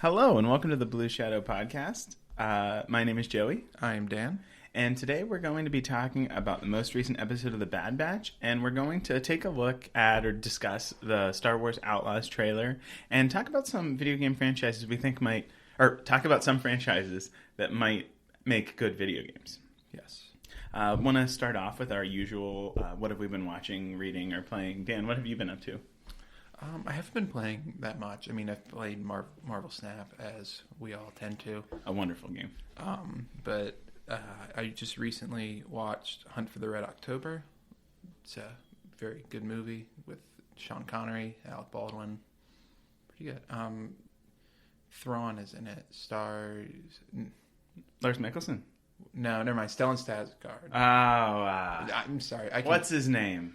Hello, and welcome to the Blue Shadow Podcast. My name is Joey. I am Dan. And today we're going to be talking about the most recent episode of The Bad Batch, and we're going to take a look at or discuss the Star Wars Outlaws trailer, and talk about some video game franchises we think might, or talk about some franchises that might make good video games. Yes. I want to start off with our usual, what have we been watching, reading, or playing? Dan, what have you been up to? I haven't been playing that much. I mean, I've played Marvel Snap, as we all tend to. A wonderful game. But I just recently watched Hunt for the Red October. It's a very good movie with Sean Connery, Alec Baldwin. Pretty good. Thrawn is in it. Stars... Lars Mikkelsen? No, never mind. Stellan Skarsgård. I'm sorry. What's his name?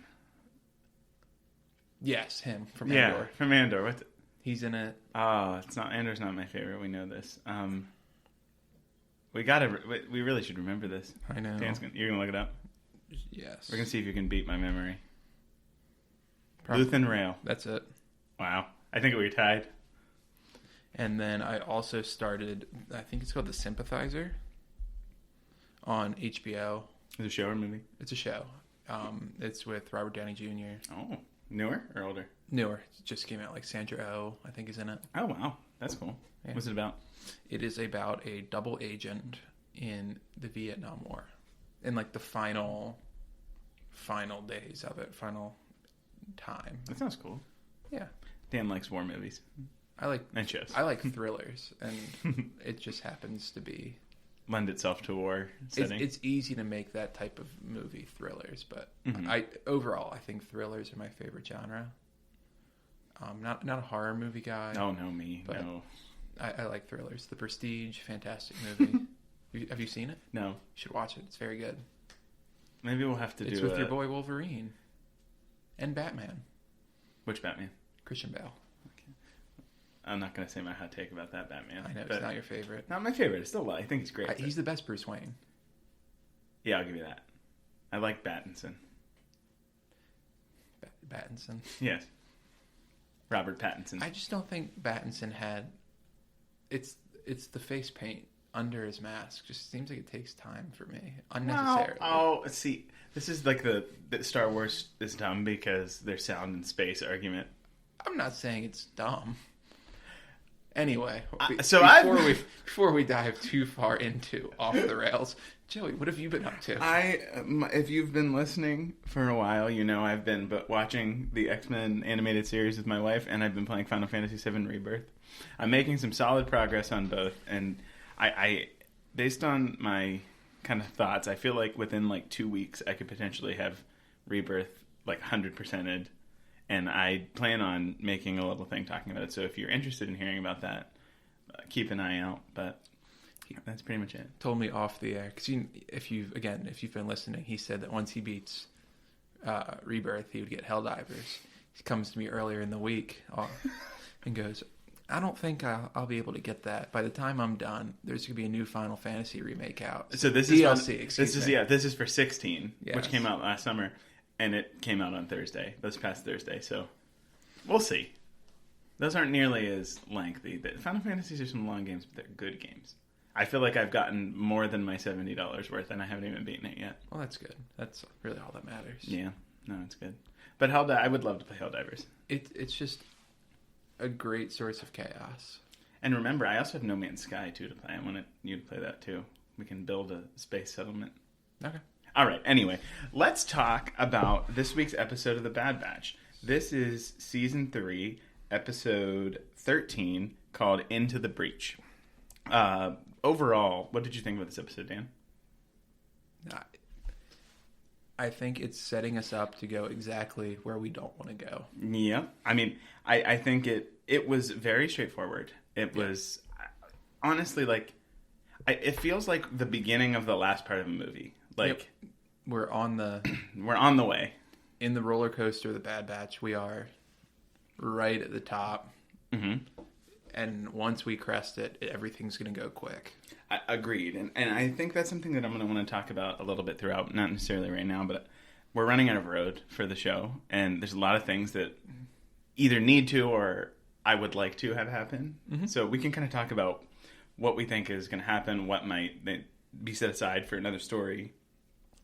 Yes, him from Andor. Yeah, from Andor. He's in it. Oh, it's not Andor's not my favorite. We know this. We really should remember this. I know. You're gonna look it up. Yes. We're gonna see if you can beat my memory. Probably. Luthen Rail. That's it. Wow, I think we were tied. And then I also started. I think it's called The Sympathizer on HBO. Is it a show or movie? It's a show. It's with Robert Downey Jr. Oh. Newer or older? Newer. It just came out. Like Sandra Oh, I think, is in it. Oh, wow. That's cool. Yeah. What's it about? It is about a double agent in the Vietnam War. In like the final days of it. Final time. That sounds cool. Yeah. Dan likes war movies. And shows. I like thrillers. And it just happens to be... lend itself to war setting. It's easy to make that type of movie, thrillers, but mm-hmm. I think thrillers are my favorite genre. Not a horror movie guy. Oh, no, me. No. I like thrillers. The Prestige, fantastic movie. Have you seen it? No. You should watch it. It's very good. Maybe we'll have to It's with your boy Wolverine. And Batman. Which Batman? Christian Bale. I'm not going to say my hot take about that Batman. I know, it's not your favorite. Not my favorite. It's still, I think he's great. He's the best Bruce Wayne. Yeah, I'll give you that. I like Pattinson. Pattinson? Yes. Robert Pattinson. I just don't think Pattinson had... It's the face paint under his mask. Just seems like it takes time for me. Unnecessarily. See, this is like the Star Wars is dumb because there's sound and space argument. I'm not saying it's dumb. Anyway, before we dive too far into off the rails, Joey, what have you been up to? If you've been listening for a while, you know I've been watching the X-Men animated series with my wife, and I've been playing Final Fantasy VII Rebirth. I'm making some solid progress on both, and I based on my kind of thoughts, I feel like within like 2 weeks I could potentially have Rebirth like 100%ed. And I plan on making a little thing talking about it. So if you're interested in hearing about that, keep an eye out. But that's pretty much it. Told me off the air. Because if you've been listening, he said that once he beats Rebirth, he would get Helldivers. He comes to me earlier in the week and goes, I don't think I'll be able to get that. By the time I'm done, there's going to be a new Final Fantasy remake out. So this DLC, is this is for 16, yes. Which came out last summer. And it came out on Thursday, this past Thursday, so we'll see. Those aren't nearly as lengthy. Final Fantasies are some long games, but they're good games. I feel like I've gotten more than my $70 worth, and I haven't even beaten it yet. Well, that's good. That's really all that matters. Yeah, no, it's good. But I would love to play Helldivers. It's just a great source of chaos. And remember, I also have No Man's Sky, too, to play. I want you to play that, too. We can build a space settlement. Okay. All right, anyway, let's talk about this week's episode of The Bad Batch. This is Season 3, Episode 13, called Into the Breach. Overall, what did you think about this episode, Dan? I think it's setting us up to go exactly where we don't want to go. Yeah, I mean, I think it was very straightforward. It was, honestly, like, it feels like the beginning of the last part of a movie. Like, yep. We're on the way. In the roller coaster of the Bad Batch, we are right at the top. Mm-hmm. And once we crest it, everything's going to go quick. Agreed. And I think that's something that I'm going to want to talk about a little bit throughout. Not necessarily right now, but we're running out of road for the show. And there's a lot of things that either need to or I would like to have happen. Mm-hmm. So we can kind of talk about what we think is going to happen, what might be set aside for another story,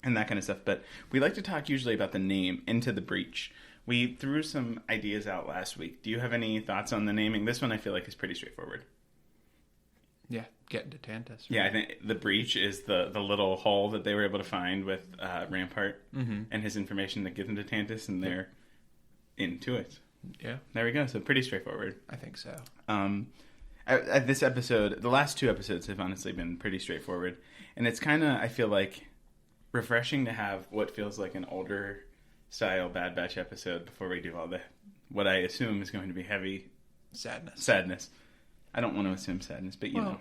and that kind of stuff. But we like to talk usually about the name, Into the Breach. We threw some ideas out last week. Do you have any thoughts on the naming? This one I feel like is pretty straightforward. Yeah, getting to Tantus. Yeah, I think the breach is the little hole that they were able to find with Rampart and his information that gets into Tantus, and they're into it. Yeah. There we go. So pretty straightforward. I think so. This episode, the last 2 episodes have honestly been pretty straightforward. And it's kind of, I feel like, refreshing to have what feels like an older style Bad Batch episode before we do all the, what I assume is going to be heavy sadness. I don't want to assume sadness, but you know.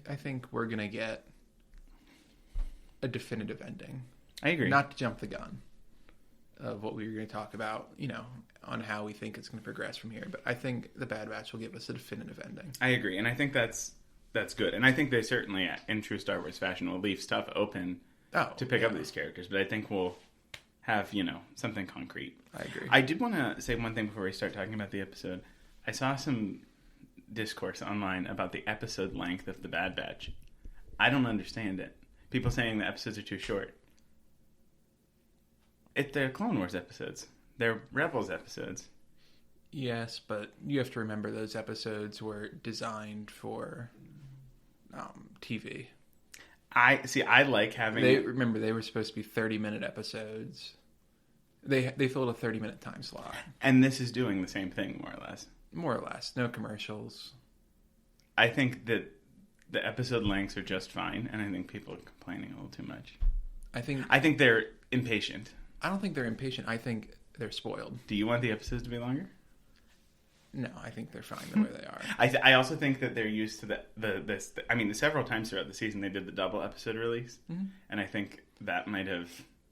I think we're going to get a definitive ending. I agree. Not to jump the gun of what we were going to talk about, on how we think it's going to progress from here. But I think the Bad Batch will give us a definitive ending. I agree. And I think that's good. And I think they certainly, in true Star Wars fashion, will leave stuff open to pick up these characters. But I think we'll have, something concrete. I agree. I did want to say one thing before we start talking about the episode. I saw some discourse online about the episode length of the Bad Batch. I don't understand it. People saying the episodes are too short. They're Clone Wars episodes. They're Rebels episodes. Yes, but you have to remember those episodes were designed for TV. I like having... Remember, they were supposed to be 30-minute episodes. They filled a 30-minute time slot. And this is doing the same thing, more or less. More or less. No commercials. I think that the episode lengths are just fine, and I think people are complaining a little too much. I think they're impatient. I don't think they're impatient. I think they're spoiled. Do you want the episodes to be longer? No, I think they're fine the way they are. I also think that they're used to the several times throughout the season they did the double episode release, and I think that might have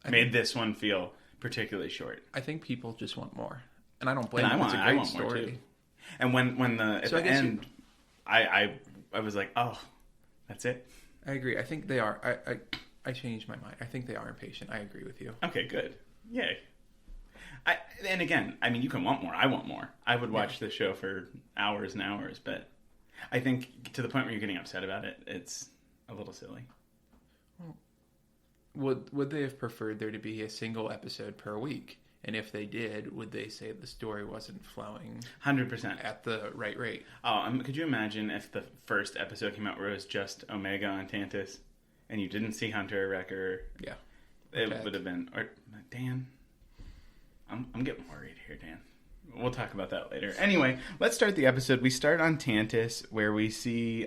made this one feel particularly short. I think people just want more, and I don't blame them. It's a great story. And when at the end, I was like, oh, that's it. I agree. I think they are. I changed my mind. I think they are impatient. I agree with you. Okay, good. Yay. And again, you can want more. I want more. I would watch this show for hours and hours, but I think to the point where you're getting upset about it, it's a little silly. Would they have preferred there to be a single episode per week? And if they did, would they say the story wasn't flowing 100% at the right rate? Oh, could you imagine if the first episode came out where it was just Omega on Tantus, and you didn't see Hunter or Wrecker? Yeah, it would have been. Or Dan, I'm getting worried here, Dan. We'll talk about that later. Anyway, let's start the episode. We start on Tantus, where we see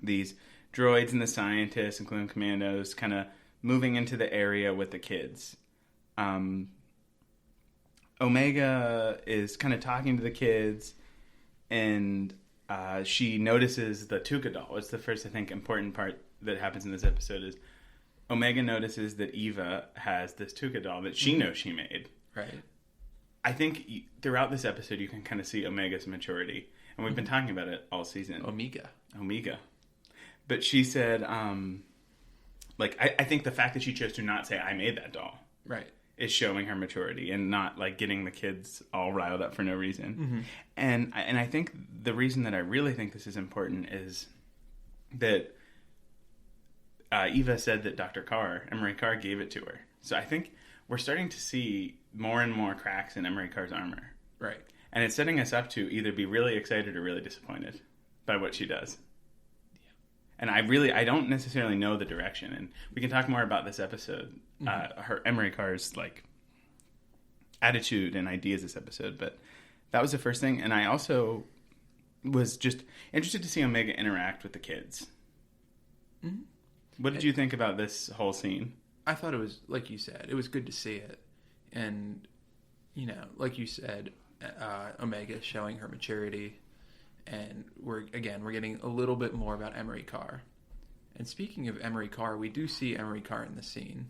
these droids and the scientists, including commandos, kind of moving into the area with the kids. Omega is kind of talking to the kids, and she notices the Tuca doll. It's the first, I think, important part that happens in this episode is Omega notices that Eva has this Tuca doll that she knows she made. Right. I think throughout this episode you can kind of see Omega's maturity, and we've been talking about it all season. Omega. But she said, I think the fact that she chose to not say, I made that doll. Right. Is showing her maturity and not getting the kids all riled up for no reason. And I think the reason that I really think this is important is that Eva said that Emery Carr gave it to her. So I think we're starting to see more and more cracks in Emery Carr's armor. Right. And it's setting us up to either be really excited or really disappointed by what she does. And I don't necessarily know the direction, and we can talk more about this episode, her Emery Carr's attitude and ideas this episode. But that was the first thing, and I also was just interested to see Omega interact with the kids. What did you think about this whole scene? I thought it was, like you said, it was good to see it, and like you said, Omega showing her maturity. And we're getting a little bit more about Emery Carr. And speaking of Emery Carr, we do see Emery Carr in the scene.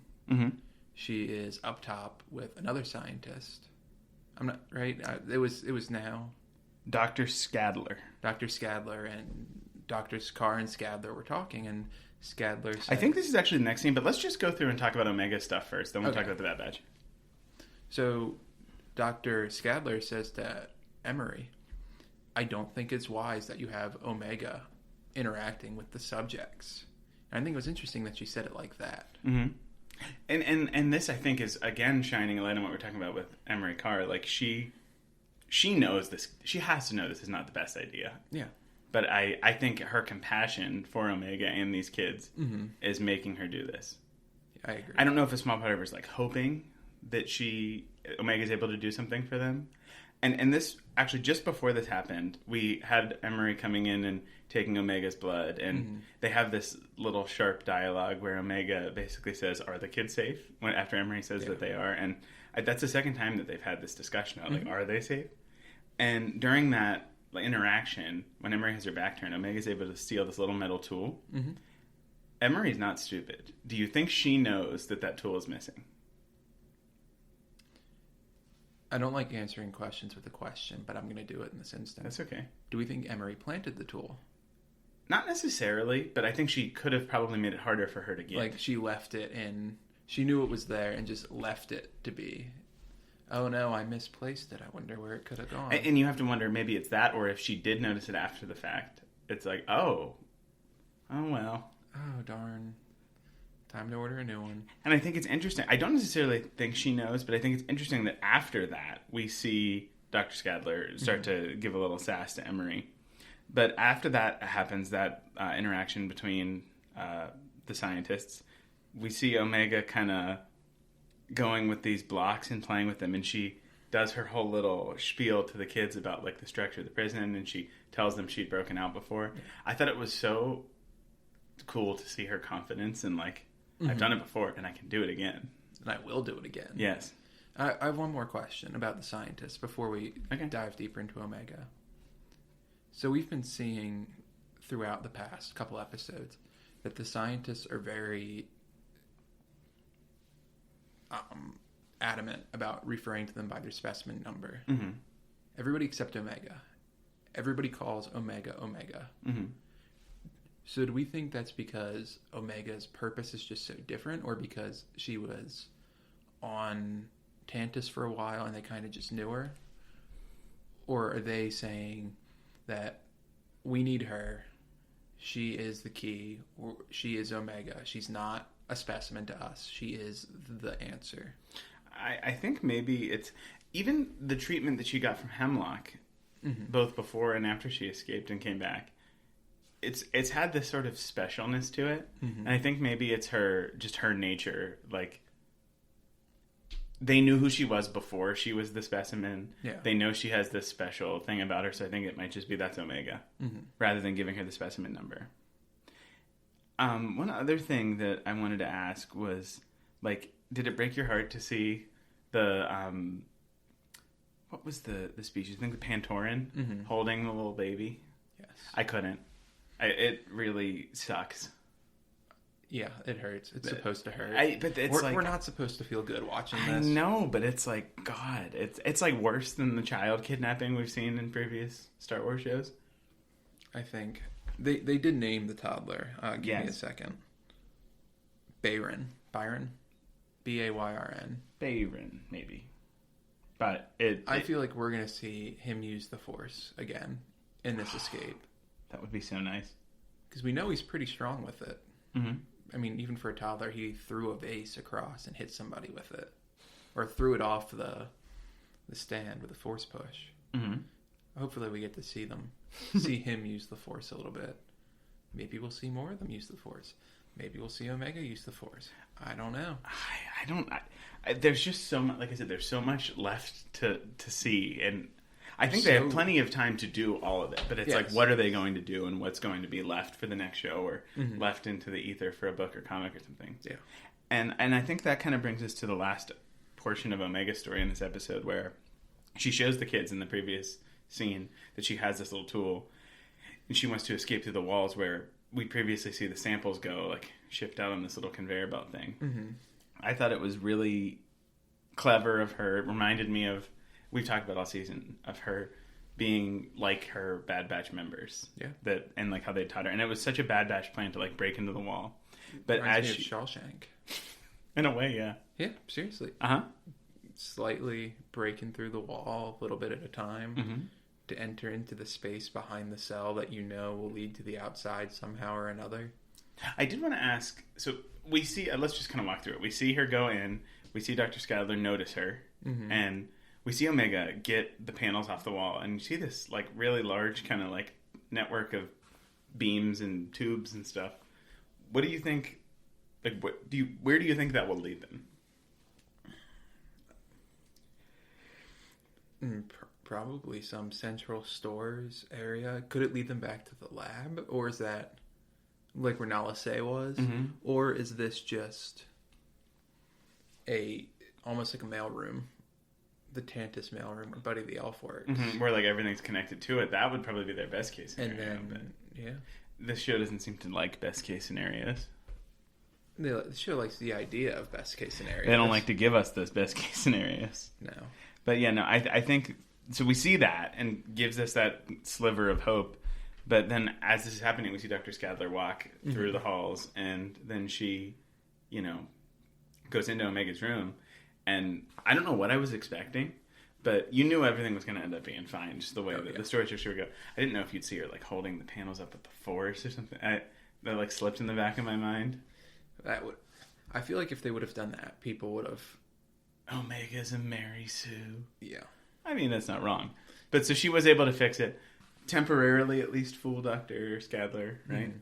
She is up top with another scientist. I'm not right. It was now Dr. Scadler. Dr. Scadler and Drs. Carr and Scadler were talking, and Scadler said, I think this is actually the next scene, but let's just go through and talk about Omega stuff first. Then we'll talk about the Bad Batch. So Dr. Scadler says to Emery, I don't think it's wise that you have Omega interacting with the subjects. And I think it was interesting that she said it like that. Mm-hmm. And this, I think, is, again, shining a light on what we're talking about with Emery Carr. Like, she knows this. She has to know this is not the best idea. Yeah. But I think her compassion for Omega and these kids is making her do this. I agree. I don't know if a small part of her is, like, hoping that Omega's able to do something for them. And this, actually, just before this happened, we had Emery coming in and taking Omega's blood, and they have this little sharp dialogue where Omega basically says, are the kids safe? After Emery says that they are. And that's the second time that they've had this discussion of, like, are they safe? And during that interaction, when Emery has her back turned, Omega's able to steal this little metal tool. Emery's not stupid. Do you think she knows that tool is missing? I don't like answering questions with a question, but I'm going to do it in this instance. That's okay. Do we think Emery planted the tool? Not necessarily, but I think she could have probably made it harder for her to get. Like, she left it in... She knew it was there and just left it to be. Oh, no, I misplaced it. I wonder where it could have gone. And you have to wonder, maybe it's that, or if she did notice it after the fact. It's like, oh well. Oh, darn. Time to order a new one. And I think it's interesting. I don't necessarily think she knows, but I think it's interesting that after that, we see Dr. Scadler start to give a little sass to Emery. But after that happens, that interaction between the scientists, we see Omega kind of going with these blocks and playing with them, and she does her whole little spiel to the kids about, like, the structure of the prison, and she tells them she'd broken out before. I thought it was so cool to see her confidence and, like, I've done it before and I can do it again. And I will do it again. Yes. I have one more question about the scientists before we dive deeper into Omega. So we've been seeing throughout the past couple episodes that the scientists are very adamant about referring to them by their specimen number. Everybody except Omega. Everybody calls Omega Omega. So do we think that's because Omega's purpose is just so different, or because she was on Tantus for a while and they kind of just knew her? Or are they saying that we need her, she is the key, or she is Omega, she's not a specimen to us, she is the answer? I think maybe it's even the treatment that she got from Hemlock, both before and after she escaped and came back. It's had this sort of specialness to it, and I think maybe it's her nature. Like, they knew who she was before she was the specimen. Yeah. They know she has this special thing about her, so I think it might just be that's Omega, rather than giving her the specimen number. One other thing that I wanted to ask was, like, did it break your heart to see the what was the species? I think the Pantoran holding the little baby. Yes, I couldn't. It really sucks. Yeah, it hurts. It's supposed to hurt. But we're not supposed to feel good watching this. I know, but it's like, God, it's like worse than the child kidnapping we've seen in previous Star Wars shows. I think they did name the toddler. Give me a second. Byron, Bayrn. Byron, maybe. But I feel like we're gonna see him use the Force again in this escape. That would be so nice. Because we know he's pretty strong with it. I mean, even for a toddler, he threw a vase across and hit somebody with it. Or threw it off the stand with a force push. Hopefully we get to see him use the Force a little bit. Maybe we'll see more of them use the Force. Maybe we'll see Omega use the Force. I don't know. There's just so much, like I said, there's so much left to see, and I think they have plenty of time to do all of it, but it's like, what are they going to do, and what's going to be left for the next show, or left into the ether for a book or comic or something. Yeah. And I think that kind of brings us to the last portion of Omega's story in this episode, where she shows the kids in the previous scene that she has this little tool, and she wants to escape through the walls where we previously see the samples go, like, shipped out on this little conveyor belt thing. I thought it was really clever of her. It reminded me of, we've talked about all season, of her being like her Bad Batch members. Yeah. And like how they taught her. And it was such a Bad Batch plan to, like, break into the wall. But Reminds me of Shawshank. In a way, yeah. Yeah, seriously. slightly breaking through the wall a little bit at a time to enter into the space behind the cell that will lead to the outside somehow or another. I did want to ask, so we see, let's just kind of walk through it. We see her go in, we see Dr. Scadler notice her, and we see Omega get the panels off the wall, and you see this like really large kind of like network of beams and tubes and stuff. What do you think, like where do you think that will lead them? Probably some central stores area. Could it lead them back to the lab, or is that like where Nalase was, or is this just almost like a mailroom, the Tantus mailroom where Buddy the Elf works, where like everything's connected to it? That would probably be their best case scenario. And then this show doesn't seem to like best case scenarios. The show likes the idea of best case scenarios. They don't like to give us those best case scenarios. No. But yeah, no, I think so. We see that and gives us that sliver of hope. But then, as this is happening, we see Dr. Scadler walk through the halls, and then she, goes into Omega's room. And I don't know what I was expecting, but you knew everything was going to end up being fine, just the way that the story would go. I didn't know if you'd see her like holding the panels up with the force or something. That like slipped in the back of my mind. I feel like if they would have done that, people would have. Omega's a Mary Sue. Yeah. I mean, that's not wrong. But so she was able to fix it. Temporarily, at least, fool Dr. Scadler, right?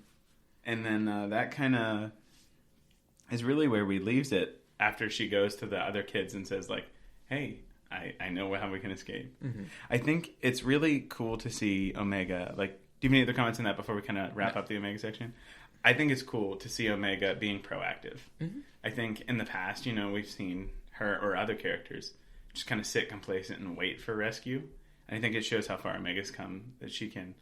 And then that kind of is really where we leaves it after she goes to the other kids and says, like, hey, I know how we can escape. I think it's really cool to see Omega. Like, do you have any other comments on that before we kind of wrap up the Omega section? I think it's cool to see Omega being proactive. I think in the past, we've seen her or other characters just kind of sit complacent and wait for rescue. And I think it shows how far Omega's come, that she can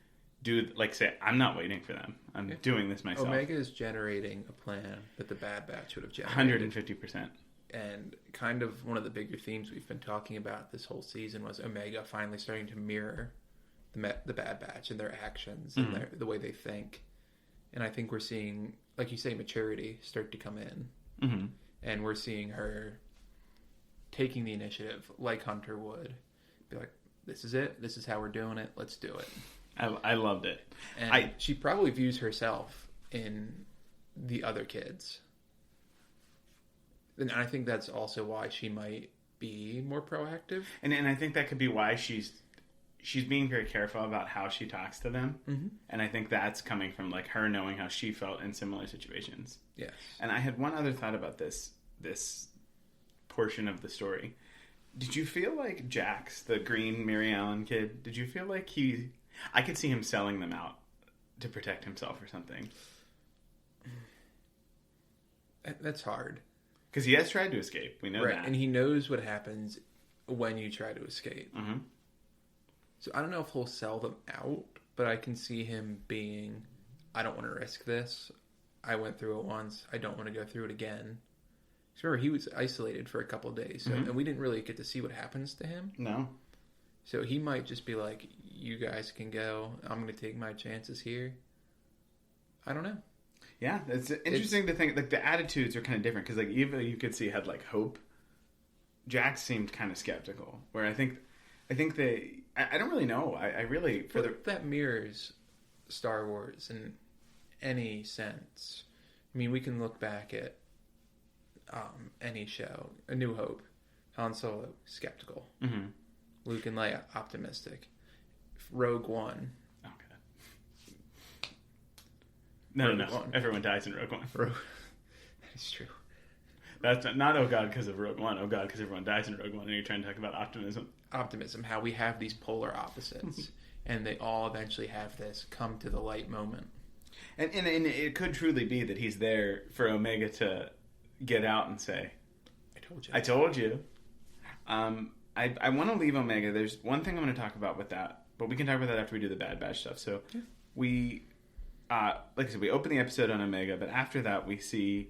do, like, say, I'm not waiting for them. I'm doing this myself. Omega is generating a plan that the Bad Batch would have generated. 150%. And kind of one of the bigger themes we've been talking about this whole season was Omega finally starting to mirror the Bad Batch and their actions and the way they think. And I think we're seeing, like you say, maturity start to come in. And we're seeing her taking the initiative like Hunter would. Be like, this is it. This is how we're doing it. Let's do it. I loved it. And she probably views herself in the other kids. And I think that's also why she might be more proactive. And I think that could be why she's being very careful about how she talks to them. And I think that's coming from like her knowing how she felt in similar situations. Yes. And I had one other thought about this portion of the story. Did you feel like Jax, the green Mary Allen kid, did you feel like I could see him selling them out to protect himself or something? That's hard. Because he has tried to escape. We know that. And he knows what happens when you try to escape. So I don't know if he'll sell them out, but I can see him being, I don't want to risk this. I went through it once. I don't want to go through it again. Remember, he was isolated for a couple of days, and we didn't really get to see what happens to him. No. So he might just be like, you guys can go. I'm going to take my chances here. I don't know. Yeah, it's interesting to think. Like, the attitudes are kind of different, because like Eva, you could see, had like hope. Jax seemed kind of skeptical, where I think they... I don't really know. I really... That mirrors Star Wars in any sense. I mean, we can look back at any show. A New Hope. Han Solo, skeptical. Luke and Leia, optimistic. Rogue One. Okay. No. Everyone dies in Rogue One. That is true. That's not, oh God, because of Rogue One. Oh God, because everyone dies in Rogue One. And you're trying to talk about optimism. Optimism, how we have these polar opposites. And they all eventually have this come to the light moment. And it could truly be that he's there for Omega to get out and say, I told you. I want to leave Omega. There's one thing I'm going to talk about with that, but we can talk about that after we do the Bad Batch stuff. So we, like I said, we open the episode on Omega, but after that we see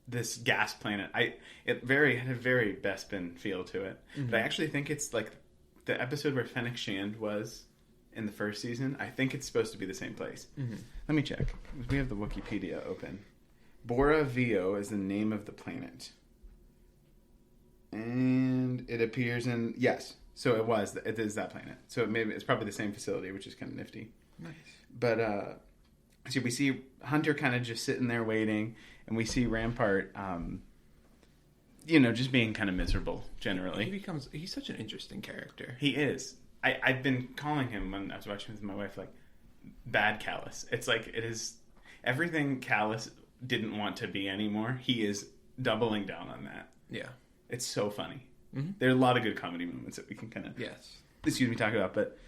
this gas planet. It had a very Bespin feel to it, but I actually think it's like the episode where Fennec Shand was in the first season. I think it's supposed to be the same place. Let me check. We have the Wikipedia open. Bora Vio is the name of the planet. And it appears in... Yes. So it is that planet. So it's probably the same facility, which is kind of nifty. Nice. But, so we see Hunter kind of just sitting there waiting, and we see Rampart, just being kind of miserable, generally. He's such an interesting character. He is. I've been calling him, when I was watching with my wife, like, bad Callus. It's like, it is... Everything Callus didn't want to be anymore, he is doubling down on that. Yeah. It's so funny. Mm-hmm. There are a lot of good comedy moments that we can kind of... Yes. Talk about, but...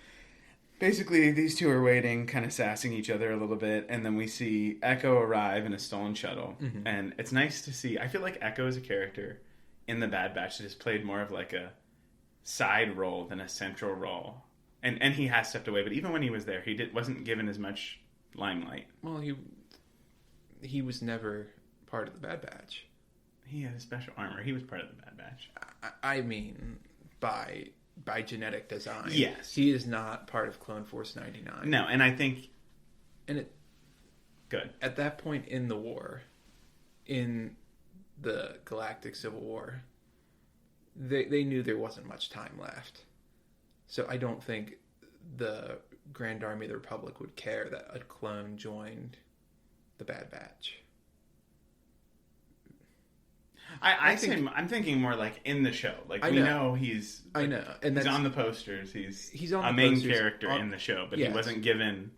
Basically, these two are waiting, kind of sassing each other a little bit, and then we see Echo arrive in a stolen shuttle. Mm-hmm. And it's nice to see... I feel like Echo is a character in the Bad Batch that has played more of like a side role than a central role. And he has stepped away, but even when he was there, wasn't given as much limelight. Well, he was never part of the Bad Batch. He had a special armor. He was part of the Bad Batch. I mean, by genetic design. Yes. He is not part of Clone Force 99. No, and I think... Good. At that point in the war, in the Galactic Civil War, they knew there wasn't much time left. So I don't think the Grand Army of the Republic would care that a clone joined the Bad Batch. I'm thinking more like in the show. Like, we know he's... I know. And he's on the posters. He's on a the main posters character in the show, but yes. he wasn't given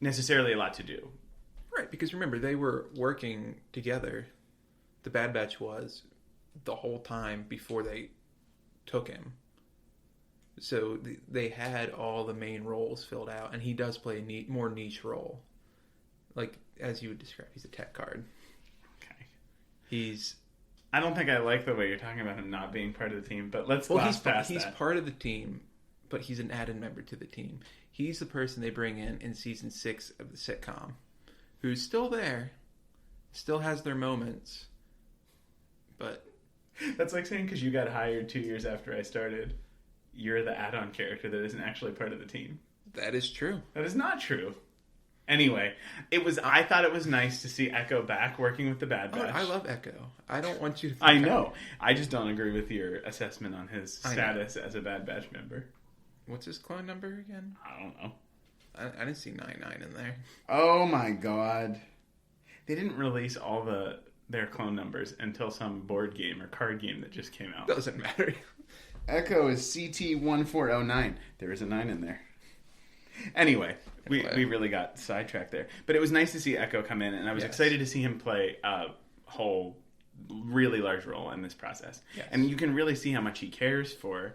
necessarily a lot to do. Right, because remember, they were working together. The Bad Batch was the whole time before they took him. So they had all the main roles filled out, and he does play a more niche role. Like, as you would describe, he's a tech card. Okay. I don't think I like the way you're talking about him not being part of the team, but let's gloss past that. He's part of the team, but he's an added member to the team. He's the person they bring in season 6 of the sitcom, who's still there, still has their moments, but... That's like saying because you got hired 2 years after I started, you're the add-on character that isn't actually part of the team. That is true. That is not true. Anyway, I thought it was nice to see Echo back working with the Bad Batch. I love Echo. I don't want you to think I know. I just don't agree with your assessment on his status as a Bad Batch member. What's his clone number again? I don't know. I didn't see 99 in there. Oh my god. They didn't release all their clone numbers until some board game or card game that just came out. Doesn't matter. Echo is CT1409. There is a 9 in there. Anyway, we really got sidetracked there. But it was nice to see Echo come in, and I was excited to see him play a whole really large role in this process. Yes. And you can really see how much he cares for,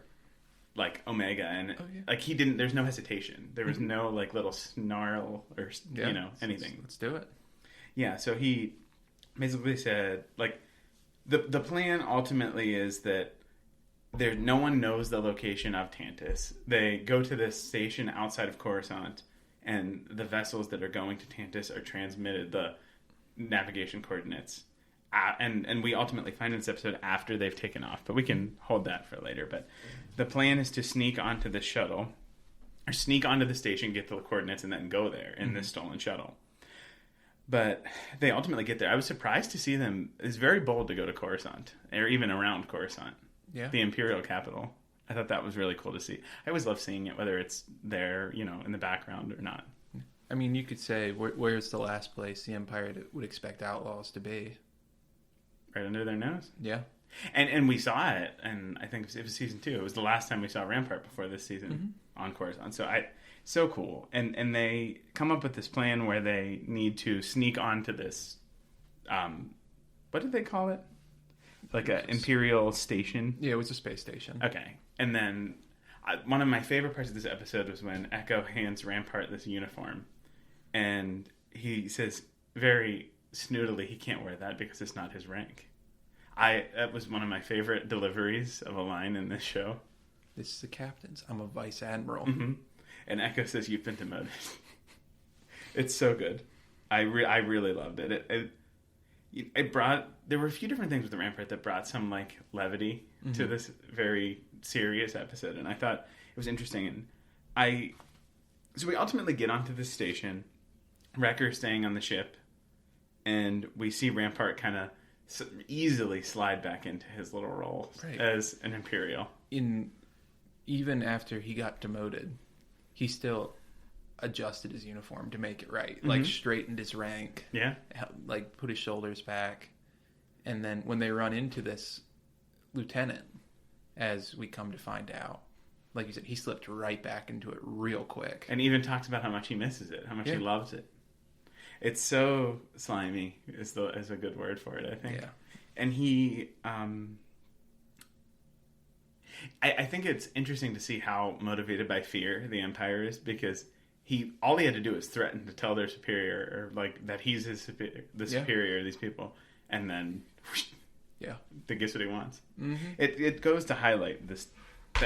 like, Omega. And, like, there's no hesitation. There was no, like, little snarl or, anything. Let's do it. Yeah, so he basically said, like, the plan ultimately is that no one knows the location of Tantus. They go to this station outside of Coruscant, and the vessels that are going to Tantus are transmitted the navigation coordinates. And we ultimately find in this episode after they've taken off, but we can hold that for later. But the plan is to sneak onto the shuttle, or sneak onto the station, get the coordinates, and then go there in this stolen shuttle. But they ultimately get there. I was surprised to see them. It's very bold to go to Coruscant, or even around Coruscant. Yeah. The Imperial capital. I thought that was really cool to see. I always love seeing it, whether it's there, in the background or not. I mean, you could say, where's the last place the Empire would expect Outlaws to be? Right under their nose. Yeah. And we saw it, and I think it was season 2. It was the last time we saw Rampart before this season on Coruscant. So cool. And they come up with this plan where they need to sneak onto this, what did they call it? Like an Imperial station? Yeah, it was a space station. Okay. And then one of my favorite parts of this episode was when Echo hands Rampart this uniform. And he says very snootily he can't wear that because it's not his rank. That was one of my favorite deliveries of a line in this show. This is the captain's. I'm a vice admiral. Mm-hmm. And Echo says, you've been demoted. It's so good. I really loved it. There were a few different things with the Rampart that brought some, like, levity to this very serious episode, and I thought it was interesting. And so we ultimately get onto the station, Wrecker staying on the ship, and we see Rampart kind of easily slide back into his little role as an Imperial. Even after he got demoted, he still adjusted his uniform to make it right. Mm-hmm. Like straightened his rank. Yeah. Like put his shoulders back. And then when they run into this lieutenant, as we come to find out, like you said, he slipped right back into it real quick. And even talks about how much he misses it, how much he loves it. It's so slimy is a good word for it, I think. Yeah. And he, I think it's interesting to see how motivated by fear the Empire is, because all he had to do was threaten to tell their superior, or like that he's the superior of these people, and then that gets what he wants. Mm-hmm. It goes to highlight the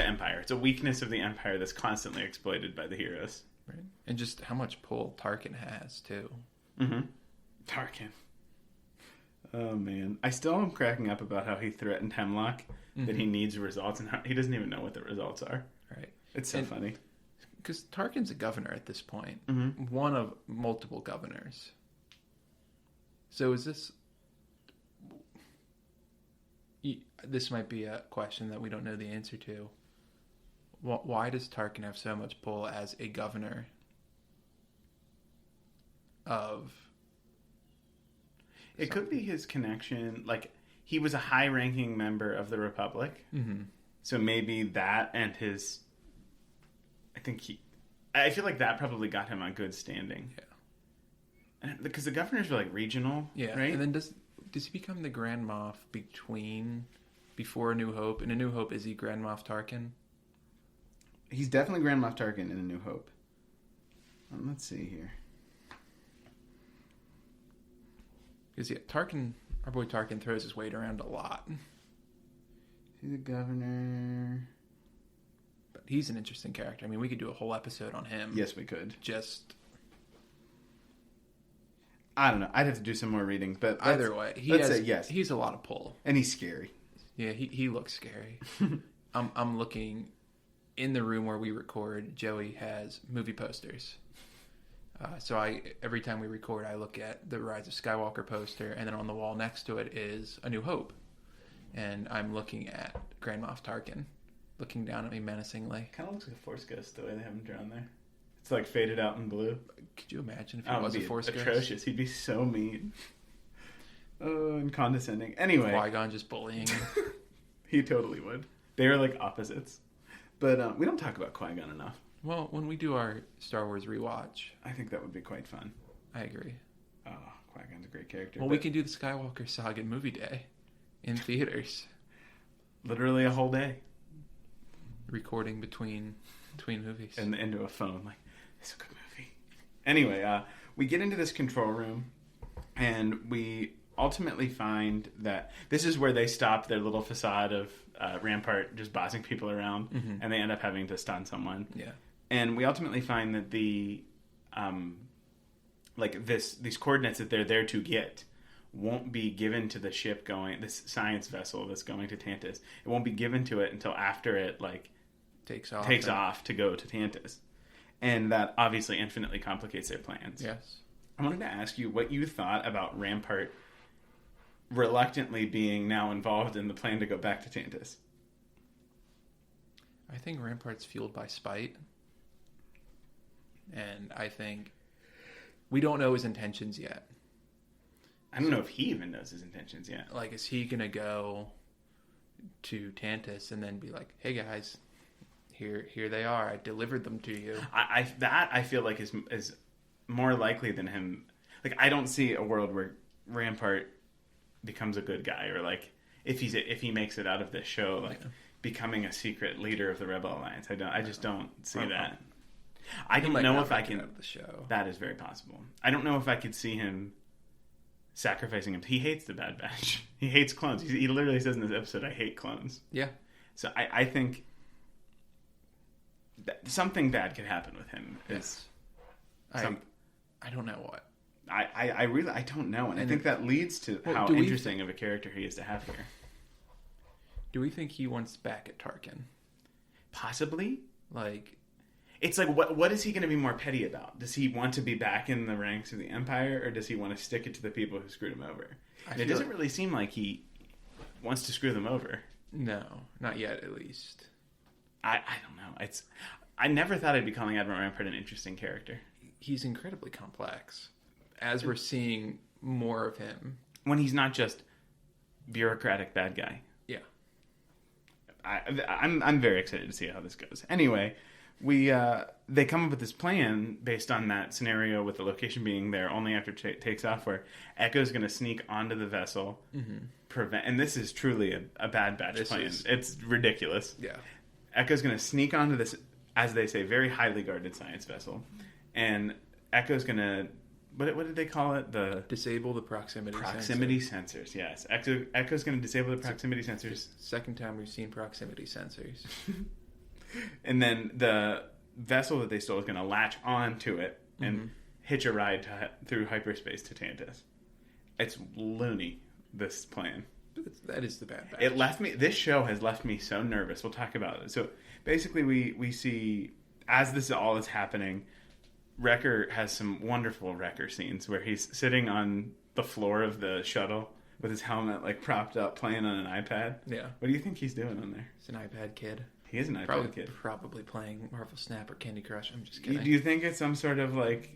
Empire. It's a weakness of the Empire that's constantly exploited by the heroes. Right. And just how much pull Tarkin has too. Mm-hmm. Tarkin. Oh man, I still am cracking up about how he threatened Hemlock that he needs results, and how he doesn't even know what the results are. Right. It's so funny. Because Tarkin's a governor at this point. Mm-hmm. One of multiple governors. So is this... This might be a question that we don't know the answer to. Why does Tarkin have so much pull as a governor of... It could be his connection. Like, he was a high-ranking member of the Republic. Mm-hmm. So maybe that and his... I feel like that probably got him on good standing. Yeah. Because the governors are like regional, right? And then does he become the Grand Moff before A New Hope? In A New Hope, is he Grand Moff Tarkin? He's definitely Grand Moff Tarkin in A New Hope. Let's see here. Because our boy Tarkin throws his weight around a lot. He's a governor... He's an interesting character. I mean, we could do a whole episode on him. Yes, we could. I don't know. I'd have to do some more reading, but either way, he's a lot of pull, and he's scary. Yeah, he looks scary. I'm looking in the room where we record. Joey has movie posters, so every time we record, I look at the Rise of Skywalker poster, and then on the wall next to it is A New Hope, and I'm looking at Grand Moff Tarkin. Looking down at me menacingly. Kind of looks like a Force Ghost the way they have him drawn there. It's like faded out in blue. Could you imagine if he was a Force Ghost? Atrocious. He'd be so mean. Oh, and condescending. Anyway. Qui-Gon just bullying him. He totally would. They are like opposites. But we don't talk about Qui-Gon enough. Well, when we do our Star Wars rewatch. I think that would be quite fun. I agree. Oh, Qui-Gon's a great character. Well, we can do the Skywalker Saga movie day in theaters. Literally a whole day. Recording between movies. And into a phone. Like, it's a good movie. Anyway, we get into this control room, and we ultimately find that this is where they stop their little facade of Rampart just bossing people around, and they end up having to stun someone. Yeah. And we ultimately find that these coordinates that they're there to get won't be given to the ship this science vessel that's going to Tantus. It won't be given to it until after it, takes off to go to Tantus. And that obviously infinitely complicates their plans. Yes. I wanted to ask you what you thought about Rampart reluctantly being now involved in the plan to go back to Tantus. I think Rampart's fueled by spite. And I think we don't know his intentions yet. I don't know if he even knows his intentions yet. Like, is he going to go to Tantus and then be like, hey guys, here they are. I delivered them to you. I feel like is more likely than him. Like, I don't see a world where Rampart becomes a good guy, or like if he makes it out of this show, becoming a secret leader of the Rebel Alliance. I just don't see that. I don't know if I can. Out of the show. That is very possible. I don't know if I could see him sacrificing him. He hates the Bad Batch. He hates clones. He literally says in this episode, "I hate clones." Yeah. So I think that something bad could happen with him. Yes. I don't know what. I really don't know, and I think that leads to how interesting of a character he is to have here. Do we think he wants back at Tarkin? Possibly. Like, it's like, what is he going to be more petty about? Does he want to be back in the ranks of the Empire, or does he want to stick it to the people who screwed him over? And it doesn't really seem like he wants to screw them over. No, not yet, at least. I don't know. I never thought I'd be calling Admiral Rampart an interesting character. He's incredibly complex, as we're seeing more of him. When he's not just bureaucratic bad guy. Yeah. I'm very excited to see how this goes. Anyway, they come up with this plan based on that scenario with the location being there only after takes off, where Echo's going to sneak onto the vessel, and this is truly a Bad Batch plan. It's ridiculous. Yeah. Echo's going to sneak onto this, as they say, very highly guarded science vessel, and Echo's going to, what did they call it? Disable the proximity sensors. Yes, Echo's going to disable the proximity sensors. Second time we've seen proximity sensors. And then the vessel that they stole is going to latch on to it and hitch a ride through hyperspace to Tantus. It's loony, this plan. That is the Bad Batch. This show has left me so nervous. We'll talk about it. So basically we see, as this all is happening, Wrecker has some wonderful Wrecker scenes where he's sitting on the floor of the shuttle with his helmet like propped up playing on an iPad. Yeah. What do you think he's doing on there? He's an iPad kid. He is an iPad kid. Probably playing Marvel Snap or Candy Crush. I'm just kidding. Do you think it's some sort of like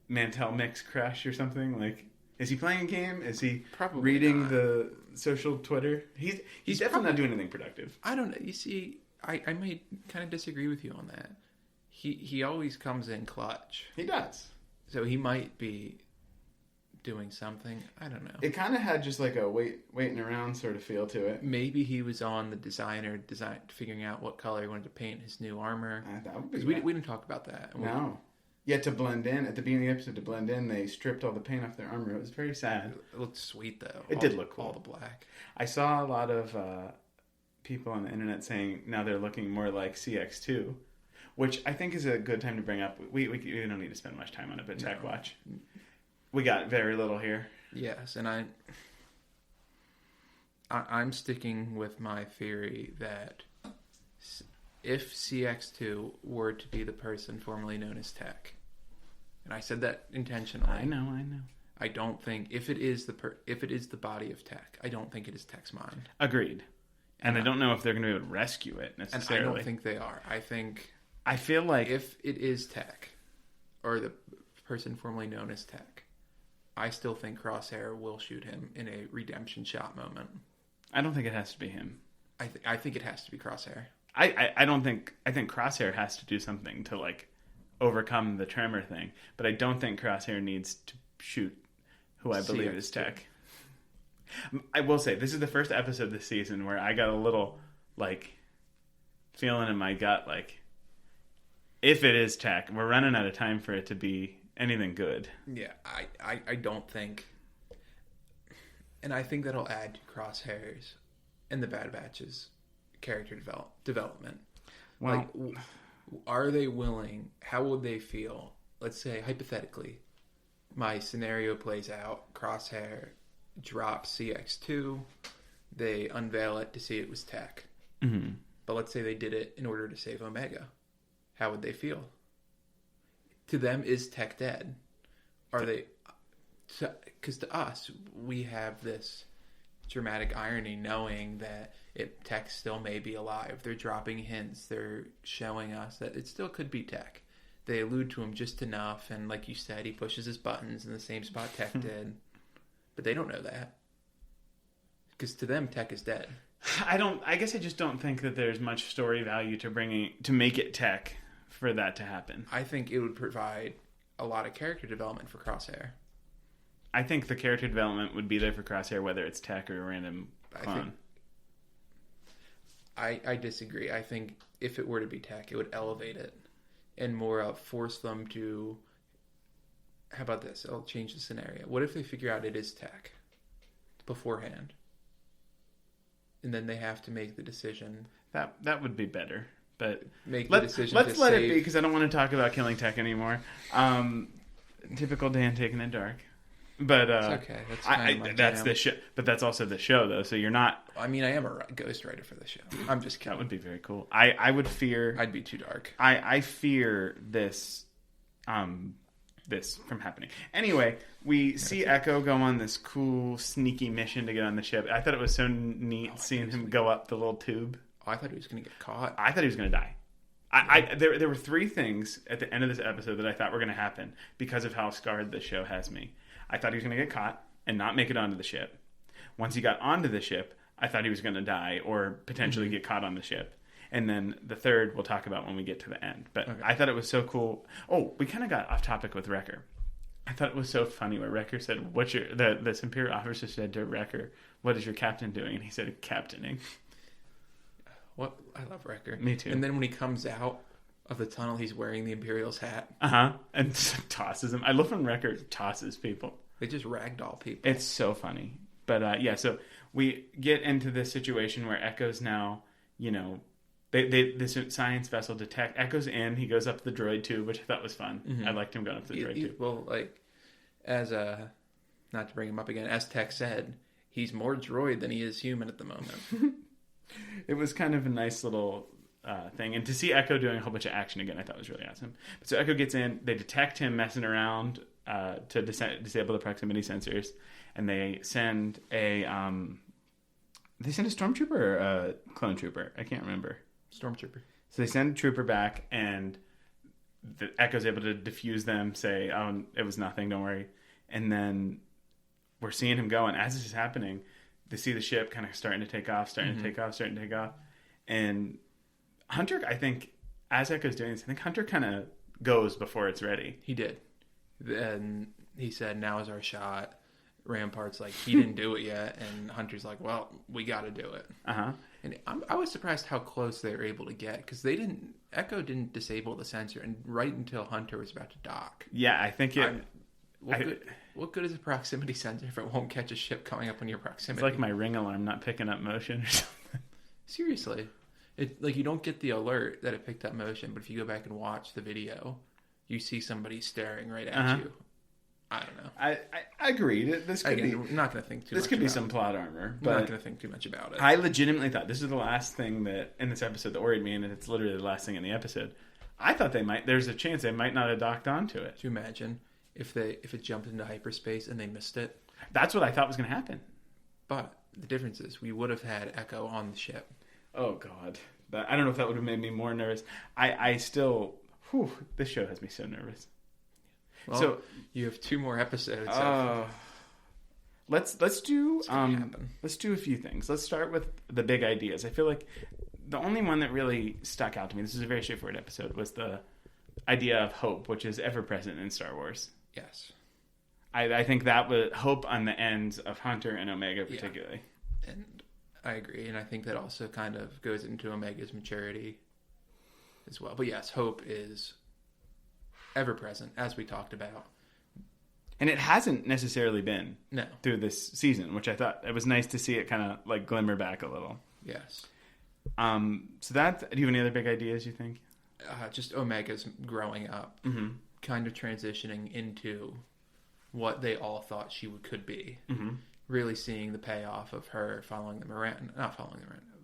Mantel Mix Crush or something? Like, is he playing a game? Is he probably reading not. The social Twitter? He's definitely not doing anything productive. I don't know. You see, I might kind of disagree with you on that. He always comes in clutch. He does. So he might be doing something. I don't know. It kind of had just like a waiting around sort of feel to it. Maybe he was on the design figuring out what color he wanted to paint his new armor. That would be we didn't talk about that. No. Yeah, to blend in. At the beginning of the episode, to blend in, they stripped all the paint off their armor. It was very sad. It looked sweet, though. It did look cool. All the black. I saw a lot of people on the internet saying now they're looking more like CX2, which I think is a good time to bring up. We don't need to spend much time on it, but Tech Watch. We got very little here. Yes, and I'm sticking with my theory that if CX2 were to be the person formerly known as Tech, and I said that intentionally. I know. I don't think if it is the body of Tech, I don't think it is Tech's mind. Agreed. And I don't know if they're going to be able to rescue it necessarily. And I don't think they are. I feel like if it is Tech, or the person formerly known as Tech, I still think Crosshair will shoot him in a redemption shot moment. I don't think it has to be him. I think it has to be Crosshair. I think Crosshair has to do something to like overcome the tremor thing, but I don't think Crosshair needs to shoot who I believe is Tech. I will say this is the first episode this season where I got a little like feeling in my gut like if it is Tech, we're running out of time for it to be anything good. Yeah, I don't think, and I think that'll add to Crosshair's and the Bad Batch's character development. Well, like, are they willing? How would they feel? Let's say hypothetically, my scenario plays out. Crosshair drops CX2. They unveil it to see it was Tech. Mm-hmm. But let's say they did it in order to save Omega. How would they feel? To them, is Tech dead? Are they... Because to us, we have this dramatic irony knowing that Tech still may be alive. They're dropping hints. They're showing us that it still could be Tech. They allude to him just enough, and like you said, he pushes his buttons in the same spot Tech did. But they don't know that. Because to them, Tech is dead. I guess I just don't think that there's much story value to make it Tech for that to happen. I think it would provide a lot of character development for Crosshair. I think the character development would be there for Crosshair whether it's Tech or a random clone. I disagree. I think if it were to be Tech, it would elevate it and more force them to... How about this? I'll change the scenario. What if they figure out it is Tech beforehand? And then they have to make the decision. That would be better. But let's let it be, because I don't want to talk about killing Tech anymore. Typical Dan taking it dark. But It's okay. That's kind of my that's jam. the show. But that's also the show, though. So you're not. I mean, I am a ghostwriter for the show. I'm just kidding. That would be very cool. I would fear. I'd be too dark. I fear this from happening. Anyway, we see Echo go on this cool, sneaky mission to get on the ship. I thought it was so neat seeing him go up the little tube. Oh, I thought he was going to get caught. I thought he was going to die. There were three things at the end of this episode that I thought were going to happen because of how scarred the show has me. I thought he was going to get caught and not make it onto the ship. Once he got onto the ship, I thought he was going to die or potentially get caught on the ship. And then the third we'll talk about when we get to the end. But okay. I thought it was so cool. Oh, we kind of got off topic with Wrecker. I thought it was so funny where Wrecker said, this Imperial officer said to Wrecker, "What is your captain doing?" And he said, "Captaining." What? I love Wrecker. Me too. And then when he comes out of the tunnel, he's wearing the Imperial's hat. And tosses him. I love when Wrecker tosses people. They just ragdoll people. It's so funny. But so we get into this situation where Echo's now, this science vessel detect Echo's in. He goes up the droid tube, which I thought was fun. Mm-hmm. I liked him going up the droid tube. Well, as not to bring him up again, as Tech said, he's more droid than he is human at the moment. It was kind of a nice little thing, and to see Echo doing a whole bunch of action again, I thought was really awesome. But so Echo gets in. They detect him messing around to disable the proximity sensors, and they send a stormtrooper or a clone trooper. I can't remember. Stormtrooper. So they send a trooper back, and the Echo's able to defuse them, say, "Oh, it was nothing, don't worry." And then we're seeing him go, and as this is happening, they see the ship kind of starting to take off. And Hunter, I think, as Echo's doing this, I think Hunter kind of goes before it's ready. He did. And he said, "Now is our shot." Rampart's like, he didn't do it yet. And Hunter's like, "Well, we got to do it." And I was surprised how close they were able to get, because Echo didn't disable the sensor and right until Hunter was about to dock. Yeah, I think what good is a proximity sensor if it won't catch a ship coming up on your proximity? It's like my ring alarm not picking up motion or something. Seriously. You don't get the alert that it picked up motion, but if you go back and watch the video, you see somebody staring right at you. I don't know. I agreed. This could be. I'm not going to think too much. This could be some plot armor. But I'm not going to think too much about it. I legitimately thought this is the last thing that in this episode that worried me, and it's literally the last thing in the episode. I thought there's a chance they might not have docked onto it. Do you imagine if it jumped into hyperspace and they missed it? That's what I thought was going to happen. But the difference is we would have had Echo on the ship. Oh God, I don't know if that would have made me more nervous. I still, this show has me so nervous. Well, so you have 2 more episodes. Let's do a few things. Let's start with the big ideas. I feel like the only one that really stuck out to me, this is a very straightforward episode, was the idea of hope, which is ever present in Star Wars. Yes. I think that was hope on the ends of Hunter and Omega particularly. Yeah. And I agree, and I think that also kind of goes into Omega's maturity as well. But yes, hope is ever present, as we talked about. And it hasn't necessarily been through this season, which I thought it was nice to see it kind of glimmer back a little. Yes. So do you have any other big ideas you think? Just Omega's growing up, kind of transitioning into what they all thought she could be. Mm-hmm. Really seeing the payoff of her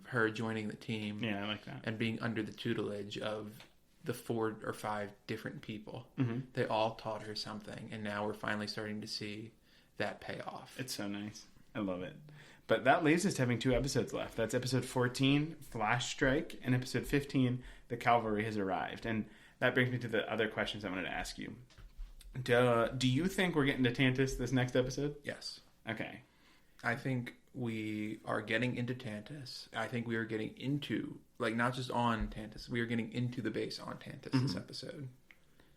her joining the team. Yeah, I like that. And being under the tutelage of the 4 or 5 different people. Mm-hmm. They all taught her something, and now we're finally starting to see that pay off. It's so nice. I love it. But that leaves us to having 2 episodes left. That's episode 14, Flash Strike, and episode 15, The Cavalry Has Arrived. And that brings me to the other questions I wanted to ask you. Do you think we're getting to Tantus this next episode? Yes. Okay. I think we are getting into Tantus. I think we are getting into, not just on Tantus, we are getting into the base on Tantus this episode.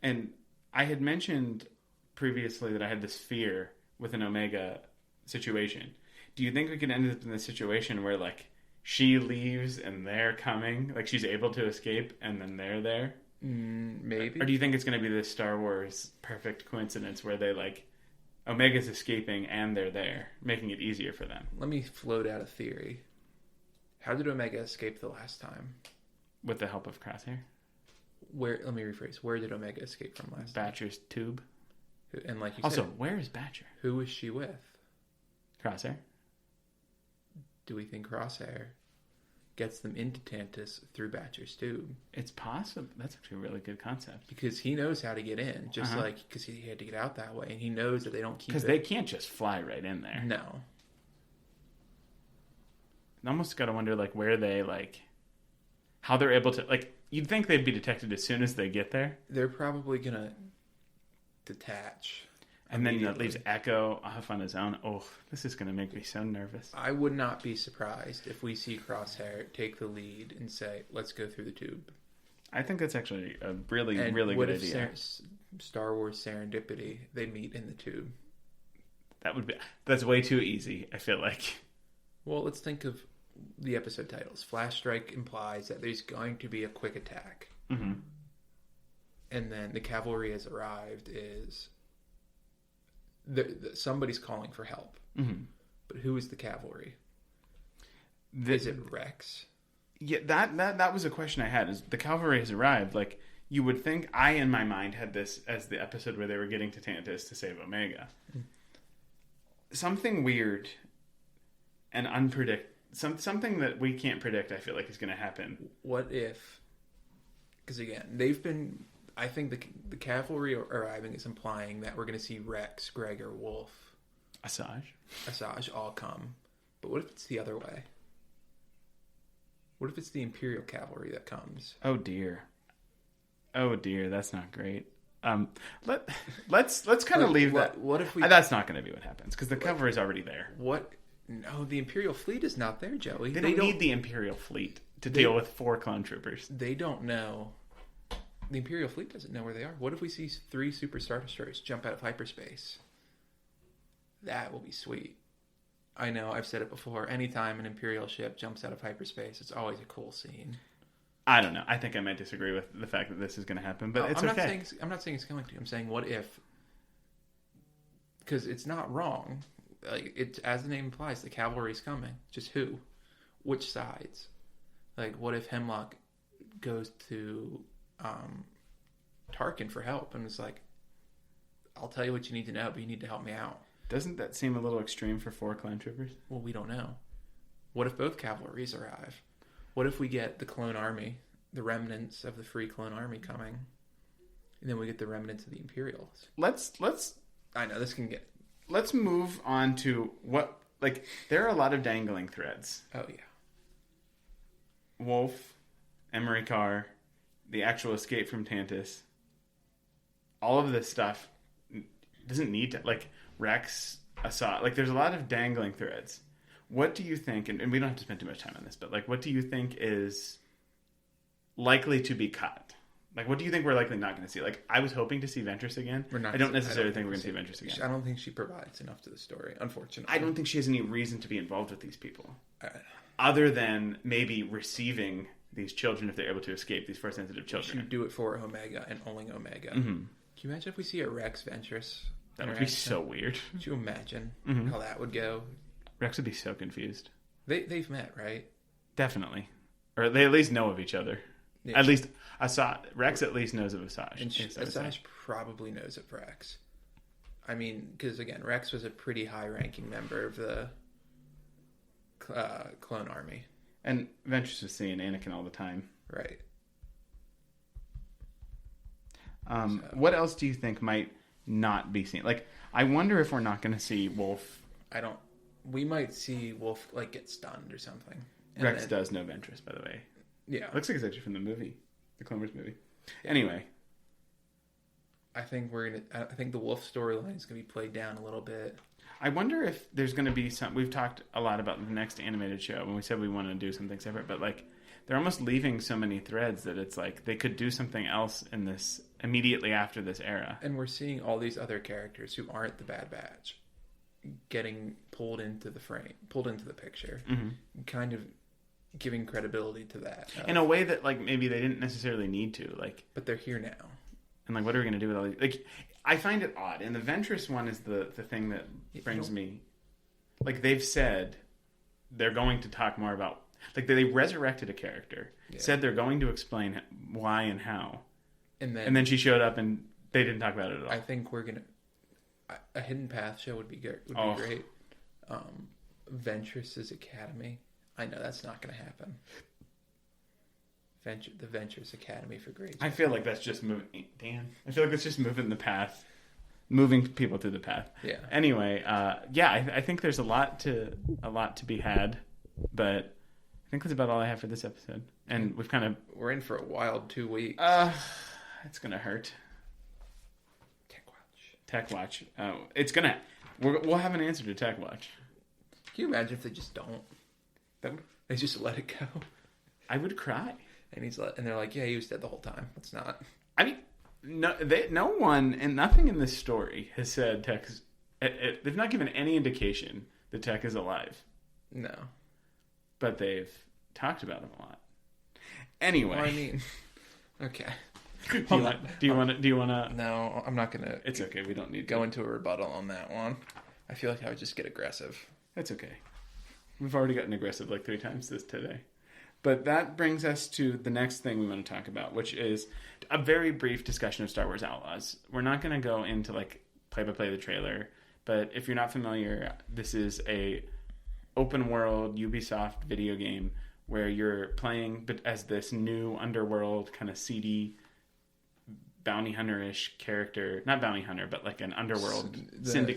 And I had mentioned previously that I had this fear with an Omega situation. Do you think we could end up in this situation where, she leaves and they're coming? She's able to escape and then they're there? Maybe. Or do you think it's going to be this Star Wars perfect coincidence where they, Omega's escaping and they're there, making it easier for them? Let me float out a theory. How did Omega escape the last time? With the help of Crosshair? Let me rephrase. Where did Omega escape from last time? Batcher's tube. And like you Also, said, where is Badger? who is she with? Crosshair? Do we think Crosshair gets them into Tantus through Badger's tube? It's possible. That's actually a really good concept. Because he knows how to get in, just like because he had to get out that way, and he knows that they don't keep. Because they can't just fly right in there. No. I almost got to wonder, like, where they, like, how they're able to, like, you'd think they'd be detected as soon as they get there. They're probably gonna detach. And then that leaves Echo off on his own. Oh, this is going to make me so nervous. I would not be surprised if we see Crosshair take the lead and say, let's go through the tube. I think that's actually a really good idea. What if Star Wars serendipity, they meet in the tube? That's way too easy, I feel like. Well, let's think of the episode titles. Flash Strike implies that there's going to be a quick attack. Mm-hmm. And then the cavalry has arrived is... somebody's calling for help. Mm-hmm. But who is the cavalry? Is it Rex? Yeah, that was a question I had. Is the cavalry has arrived? Like, you would think, I in my mind had this as the episode where they were getting to Tantus to save Omega. Mm. Something weird and something that we can't predict, I feel like, is going to happen. What if... Because again, they've been... I think the cavalry arriving is implying that we're going to see Rex, Gregor, Wolf, Asajj all come. But what if it's the other way? What if it's the Imperial cavalry that comes? Oh dear, that's not great. Let's kind of leave that. What if we? That's not going to be what happens because the cavalry is already there. What? No, the Imperial fleet is not there, Joey. They don't need the Imperial fleet to deal with 4 clone troopers. They don't know. The Imperial fleet doesn't know where they are. What if we see 3 Super Star Destroyers jump out of hyperspace? That will be sweet. I know, I've said it before. Anytime an Imperial ship jumps out of hyperspace, it's always a cool scene. I don't know. I think I might disagree with the fact that this is going to happen, but it's okay. I'm not saying it's going to. I'm saying what if... Because it's not wrong. Like, it's, as the name implies, the cavalry's coming. Just who? Which sides? Like, what if Hemlock goes to... Tarkin for help and it's like, I'll tell you what you need to know, but you need to help me out. Doesn't that seem a little extreme for 4 clone troopers? Well, we don't know. What if both cavalries arrive? What if we get the clone army, the remnants of the free clone army coming, and then we get the remnants of the Imperials? Let's I know this can get... Let's move on to what, like, there are a lot of dangling threads. Oh yeah. Wolf, Emery Carr, the actual escape from Tantus, all of this stuff doesn't need to, like, Rex, Asajj, like, there's a lot of dangling threads. What do you think, and we don't have to spend too much time on this, but, like, what do you think is likely to be cut? Like, what do you think we're likely not going to see? Like, I was hoping to see Ventress again. I don't necessarily think we're going to see Ventress again. I don't think she provides enough to the story, unfortunately. I don't think she has any reason to be involved with these people. Other than maybe receiving these children if they're able to escape, these Force-sensitive children. She would do it for Omega and only Omega. Mm-hmm. Can you imagine if we see a Rex Ventress? That would be so weird. Could you imagine how that would go? Rex would be so confused. They've met, right? Definitely. Or they at least know of each other. Yeah. At least Rex at least knows of Asajj. And Asajj probably knows of Rex. I mean, because again, Rex was a pretty high-ranking member of the clone army. And Ventress was seeing Anakin all the time. Right. What else do you think might not be seen? Like, I wonder if we're not going to see Wolf. We might see Wolf, like, get stunned or something. Rex does know Ventress, by the way. Yeah. Looks like it's actually from the movie. The Clone Wars movie. Anyway. I think the Wolf storyline is going to be played down a little bit. I wonder if there's going to be some... We've talked a lot about the next animated show when we said we want to do something separate, but, like, they're almost leaving so many threads that it's like they could do something else in this immediately after this era. And we're seeing all these other characters who aren't the Bad Batch getting pulled into the frame, pulled into the picture, kind of giving credibility to that. In a way that, like, maybe they didn't necessarily need to. Like, but they're here now. And, like, what are we going to do with all these... Like, I find it odd. And the Ventress one is the thing that brings me... Like, they've said they're going to talk more about... Like, they resurrected a character, said they're going to explain why and how. And then she showed up and they didn't talk about it at all. I think we're going to... A Hidden Path show would be good. Would be great. Ventress's Academy. I know that's not going to happen. The Ventress Academy for grades. I feel like that's just moving. Dan, I feel like it's just moving the path, moving people through the path. Yeah. Anyway, I think there's a lot to be had, but I think that's about all I have for this episode. And we're in for a wild 2 weeks. It's gonna hurt. Tech Watch. Tech Watch. We'll have an answer to Tech Watch. Can you imagine if they just don't? They just let it go. I would cry. And they're like, yeah, he was dead the whole time. It's not. I mean, no one and nothing in this story has said Tech's. They've not given any indication that Tech is alive. No. But they've talked about him a lot. Anyway, well, I mean, okay. Do you want to? No, I'm not gonna. It's okay. We don't need to go into a rebuttal on that one. I feel like I would just get aggressive. That's okay. We've already gotten aggressive like 3 times today. But that brings us to the next thing we want to talk about, which is a very brief discussion of Star Wars Outlaws. We're not going to go into like play-by-play the trailer, but if you're not familiar, this is a open world Ubisoft video game where you're playing as this new underworld kind of seedy bounty hunter-ish character. Not bounty hunter, but like an underworld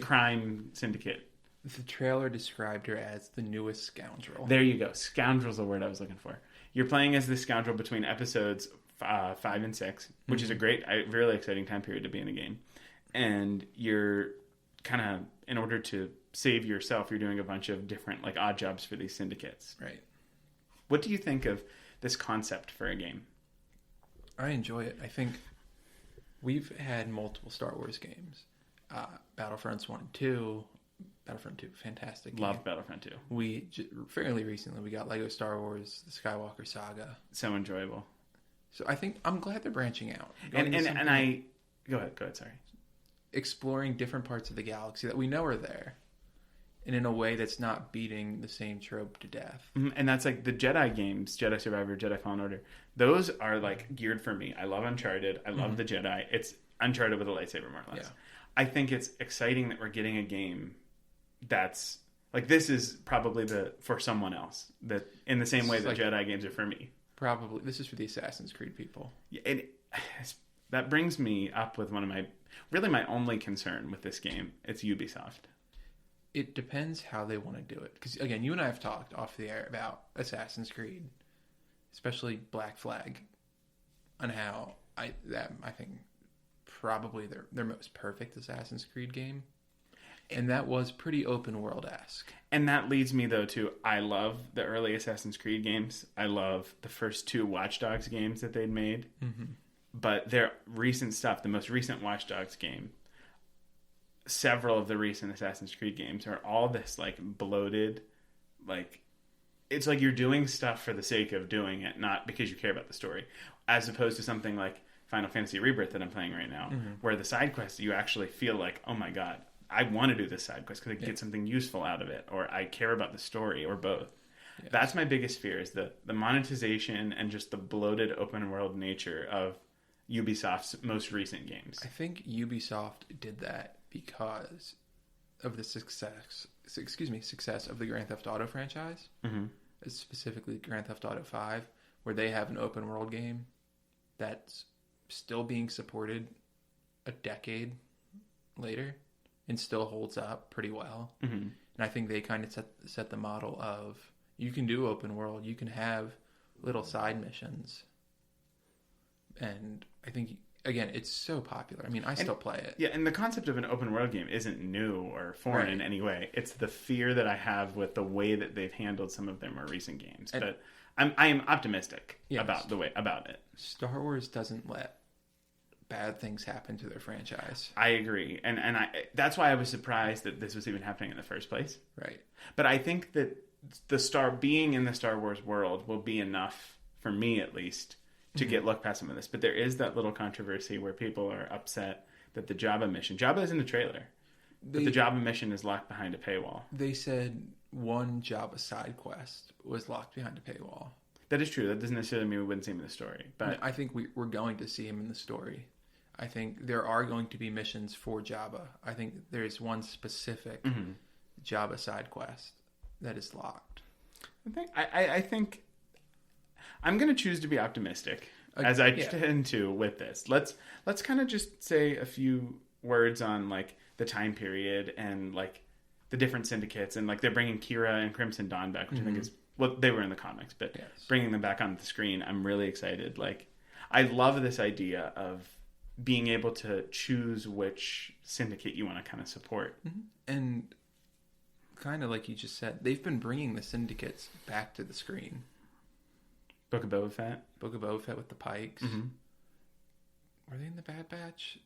crime syndicate. The trailer described her as the newest scoundrel. There you go. Scoundrel's the word I was looking for. You're playing as this scoundrel between episodes 5 and 6, which is a really exciting time period to be in a game. And you're kind of, in order to save yourself, you're doing a bunch of different like odd jobs for these syndicates. Right. What do you think of this concept for a game? I enjoy it. I think we've had multiple Star Wars games. Battlefronts 1 and 2... Battlefront 2, fantastic game. Love Battlefront 2. Fairly recently, we got Lego Star Wars, the Skywalker Saga. So enjoyable. So I think I'm glad they're branching out. Go ahead, sorry. Exploring different parts of the galaxy that we know are there. And in a way that's not beating the same trope to death. Mm-hmm. And that's like the Jedi games, Jedi Survivor, Jedi Fallen Order. Those are like geared for me. I love Uncharted. I love the Jedi. It's Uncharted with a lightsaber, more or less. Yeah. I think it's exciting that we're getting a game that's like, this is probably for someone else, that in the same way that Jedi games are for me. Probably this is for the Assassin's Creed people. Yeah, that brings me up with one of my only concern with this game. It's Ubisoft. It depends how they want to do it, because again, you and I have talked off the air about Assassin's Creed, especially Black Flag, and how I think probably their most perfect Assassin's Creed game. And that was pretty open world-esque. And that leads me, though, to I love the early Assassin's Creed games. I love the first 2 Watch Dogs games that they'd made. Mm-hmm. But their recent stuff, the most recent Watch Dogs game, several of the recent Assassin's Creed games are all this, like, bloated, like, it's like you're doing stuff for the sake of doing it, not because you care about the story. As opposed to something like Final Fantasy Rebirth that I'm playing right now, where the side quests, you actually feel like, oh my god, I want to do this side quest because I can get something useful out of it, or I care about the story, or both. Yes. That's my biggest fear, is the monetization and just the bloated open world nature of Ubisoft's most recent games. I think Ubisoft did that because of the success of the Grand Theft Auto franchise, specifically Grand Theft Auto 5, where they have an open world game that's still being supported a decade later. And still holds up pretty well. Mm-hmm. And I think they kind of set the model of, you can do open world, you can have little side missions. And I think, again, it's so popular. I mean, I still play it. Yeah, and the concept of an open world game isn't new or foreign in any way. It's the fear that I have with the way that they've handled some of their more recent games. But I am optimistic about it. Star Wars doesn't let bad things happen to their franchise. I agree. And that's why I was surprised that this was even happening in the first place. Right. But I think that being in the Star Wars world will be enough, for me at least, to get look past some of this. But there is that little controversy where people are upset that the Jabba is in the trailer, but the Jabba mission is locked behind a paywall. They said one Jabba side quest was locked behind a paywall. That is true. That doesn't necessarily mean we wouldn't see him in the story. But I think we're going to see him in the story. I think there are going to be missions for Jabba. I think there's one specific Jabba side quest that is locked. I think I'm going to choose to be optimistic as I tend to with this. Let's kind of just say a few words on like the time period and like the different syndicates, and like they're bringing Kira and Crimson Dawn back, which I think is they were in the comics, but bringing them back onto the screen, I'm really excited. Like, I love this idea of being able to choose which syndicate you want to kind of support. And kind of like you just said, they've been bringing the syndicates back to the screen. Book of Boba Fett with the Pikes. Were they in the Bad Batch?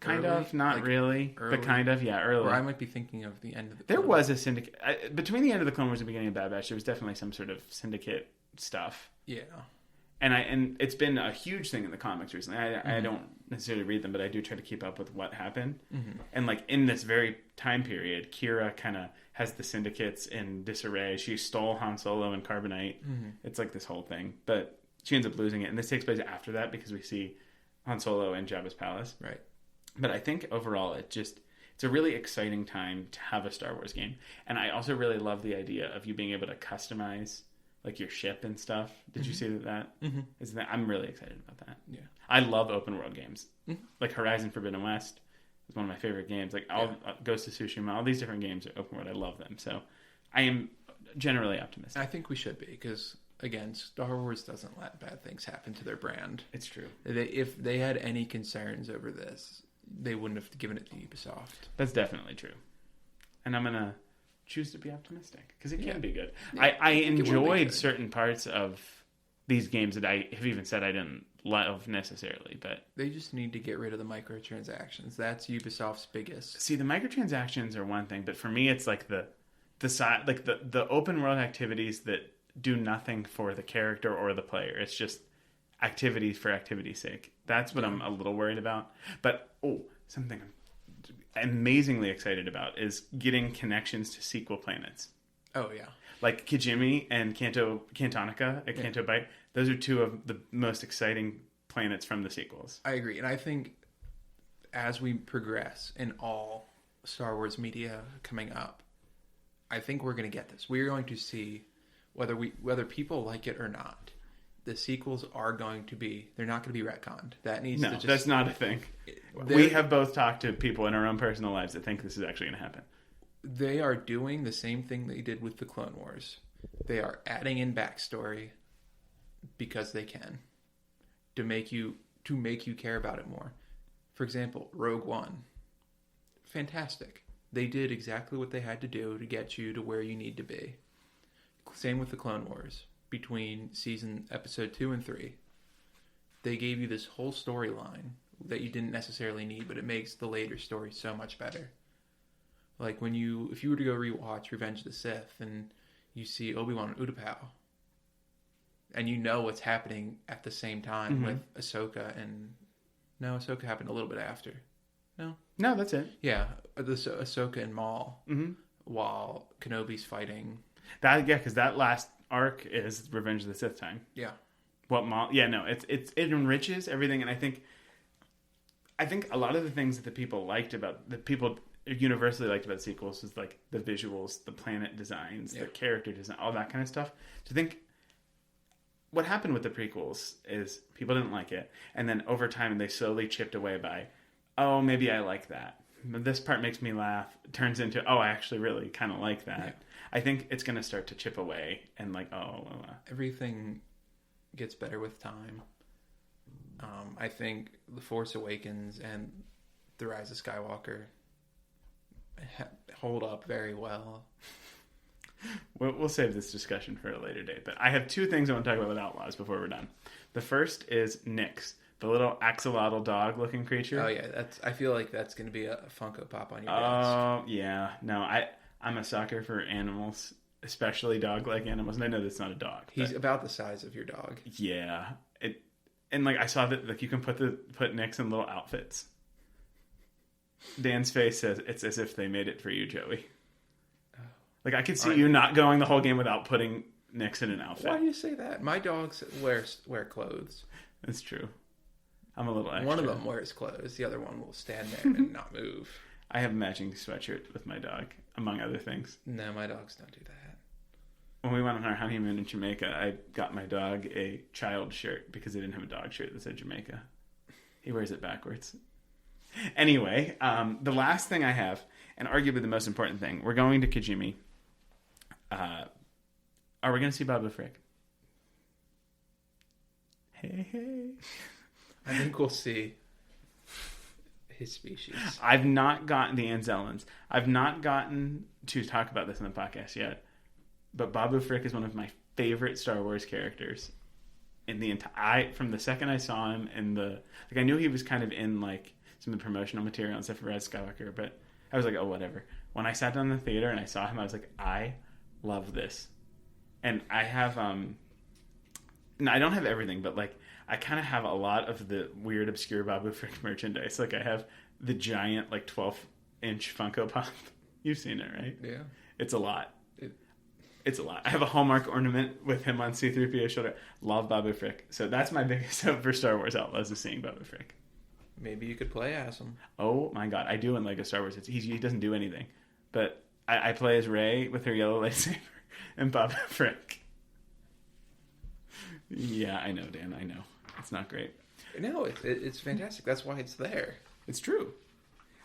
Kind of, not like really, early, but kind of, early. Or I might be thinking of the end of the There was a syndicate. Between the end of the Clone Wars and the beginning of Bad Batch, there was definitely some sort of syndicate stuff. Yeah. And it's been a huge thing in the comics recently. I don't necessarily read them, but I do try to keep up with what happened. And like in this very time period, Kira kind of has the syndicates in disarray. She stole Han Solo and Carbonite. It's like this whole thing, but she ends up losing it. And this takes place after that because we see Han Solo in Jabba's palace. Right. But I think overall it's a really exciting time to have a Star Wars game. And I also really love the idea of you being able to customize like your ship and stuff. Did you see that? Isn't that? I'm really excited about that. Yeah. I love open world games. Like Horizon Forbidden West is one of my favorite games. Like Ghost of Tsushima, all these different games are open world. I love them. So I am generally optimistic. I think we should be, because again, Star Wars doesn't let bad things happen to their brand. It's true. If they had any concerns over this, they wouldn't have given it to Ubisoft. That's definitely true. And I'm going to choose to be optimistic because it can be good. I enjoyed certain parts of these games that I have even said I didn't love necessarily, but they just need to get rid of the microtransactions. That's Ubisoft's biggest. See, the microtransactions are one thing, but for me it's like the side, like the open world activities that do nothing for the character or the player. It's just activities for activity's sake. That's what I'm a little worried about. But something I'm amazingly excited about is getting connections to sequel planets. Oh yeah, like Kijimi and Cantonica at Canto Bight. Those are two of the most exciting planets from the sequels. I agree, and I think as we progress in all Star Wars media coming up, I think we're going to get this. We're going to see whether people like it or not. The sequels are going to be, they're not going to be retconned. That's not a thing. We have both talked to people in our own personal lives that think this is actually going to happen. They are doing the same thing they did with the Clone Wars. They are adding in backstory because they can to make you care about it more. For example, Rogue One. Fantastic. They did exactly what they had to do to get you to where you need to be. Same with the Clone Wars. Between episode 2 and 3, they gave you this whole storyline that you didn't necessarily need, but it makes the later story so much better. Like if you were to go rewatch Revenge of the Sith and you see Obi-Wan and Utapau, and you know what's happening at the same time with Ahsoka Ahsoka happened a little bit after. No, that's it. Yeah, Ahsoka and Maul while Kenobi's fighting. Because that last arc is Revenge of the Sith time. Yeah. It enriches everything, and I think a lot of the things that the people universally liked about sequels was like the visuals, the planet designs, the character design, all that kind of stuff. So I think what happened with the prequels is people didn't like it, and then over time they slowly chipped away by, maybe I like that. This part makes me laugh. It turns into, I actually really kind of like that. Yeah. I think it's going to start to chip away and everything gets better with time. I think The Force Awakens and The Rise of Skywalker hold up very well. We'll save this discussion for a later date, but I have two things I want to talk about with Outlaws before we're done. The first is Nyx, the little axolotl dog-looking creature. Oh yeah, I feel like that's going to be a Funko Pop on your desk. Oh yeah, no, I'm a sucker for animals, especially dog-like animals, and I know that's not a dog. He's about the size of your dog. Yeah, and I saw that you can put Nyx in little outfits. Dan's face says it's as if they made it for you, Joey. I could see you not going the whole game without putting Nyx in an outfit. Why do you say that? My dogs wear clothes. That's true. I'm a little extra. One of them wears clothes. The other one will stand there and not move. I have a matching sweatshirt with my dog, among other things. No, my dogs don't do that. When we went on our honeymoon in Jamaica, I got my dog a child shirt because they didn't have a dog shirt that said Jamaica. He wears it backwards. Anyway, the last thing I have, and arguably the most important thing, we're going to Kijimi. Are we going to see Babu Frick? Hey. I think we'll see his species. I've not gotten the Anzellans. I've not gotten to talk about this in the podcast yet. But Babu Frick is one of my favorite Star Wars characters. In the from the second I saw him in I knew he was kind of in like some of the promotional material and stuff for Rise of Skywalker, but I was like, oh, whatever. When I sat down in the theater and I saw him, I was like, I love this. And I have, no, I don't have everything, but like, I kind of have a lot of the weird, obscure Babu Frick merchandise. Like, I have the giant, like, 12-inch Funko Pop. You've seen it, right? Yeah. It's a lot. It's a lot. I have a Hallmark ornament with him on C-3PO's shoulder. Love Babu Frick. So that's my biggest hope for Star Wars Outlaws is seeing Babu Frick. Maybe you could play as him. Oh my god, I do in Lego Star Wars. He doesn't do anything. But I play as Rey with her yellow lightsaber and Babu Frick. Yeah, I know, Dan. I know. It's not great. No, it's fantastic. That's why it's there. It's true.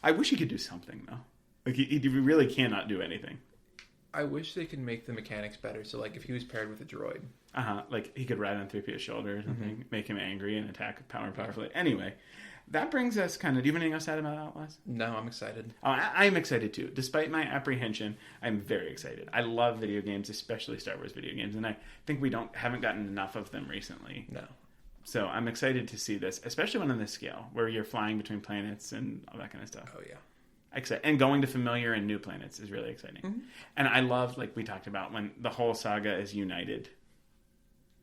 I wish he could do something, though. Like, he really cannot do anything. I wish they could make the mechanics better. So, like, if he was paired with a droid. Like, he could ride on 3PO's shoulder or something, make him angry and attack powerfully. Anyway, that brings us kind of... Do you have anything else to add about Outlaws? No, I'm excited. Oh, I'm excited, too. Despite my apprehension, I'm very excited. I love video games, especially Star Wars video games, and I think we haven't gotten enough of them recently. No. So I'm excited to see this, especially when on this scale, where you're flying between planets and all that kind of stuff. Oh, yeah. And going to familiar and new planets is really exciting. Mm-hmm. And I love, like we talked about, when the whole saga is united.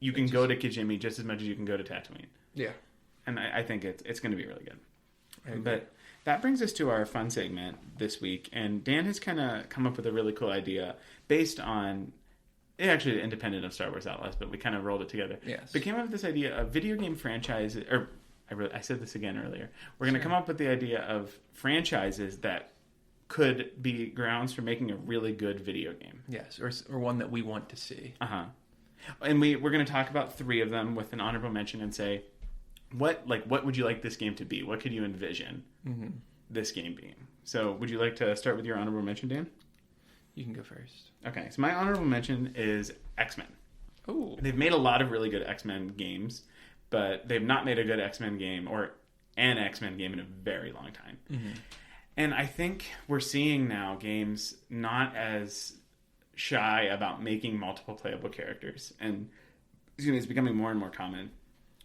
You can go to Kijimi just as much as you can go to Tatooine. Yeah. And I think it's going to be really good. But that brings us to our fun segment this week. And Dan has kind of come up with a really cool idea based on... It actually independent of Star Wars Outlaws, but we kind of rolled it together. Yes. We came up with this idea of video game franchises... I said this again earlier. We're going to come up with the idea of franchises that could be grounds for making a really good video game. Yes, or one that we want to see. And we're going to talk about 3 of them with an honorable mention and say, what would you like this game to be? What could you envision this game being? So would you like to start with your honorable mention, Dan? You can go first. Okay, so my honorable mention is X-Men. Oh, They've made a lot of really good X-Men games, but they've not made a good X-Men game or an X-Men game in a very long time. Mm-hmm. And I think we're seeing now games not as shy about making multiple playable characters. And it's becoming more and more common.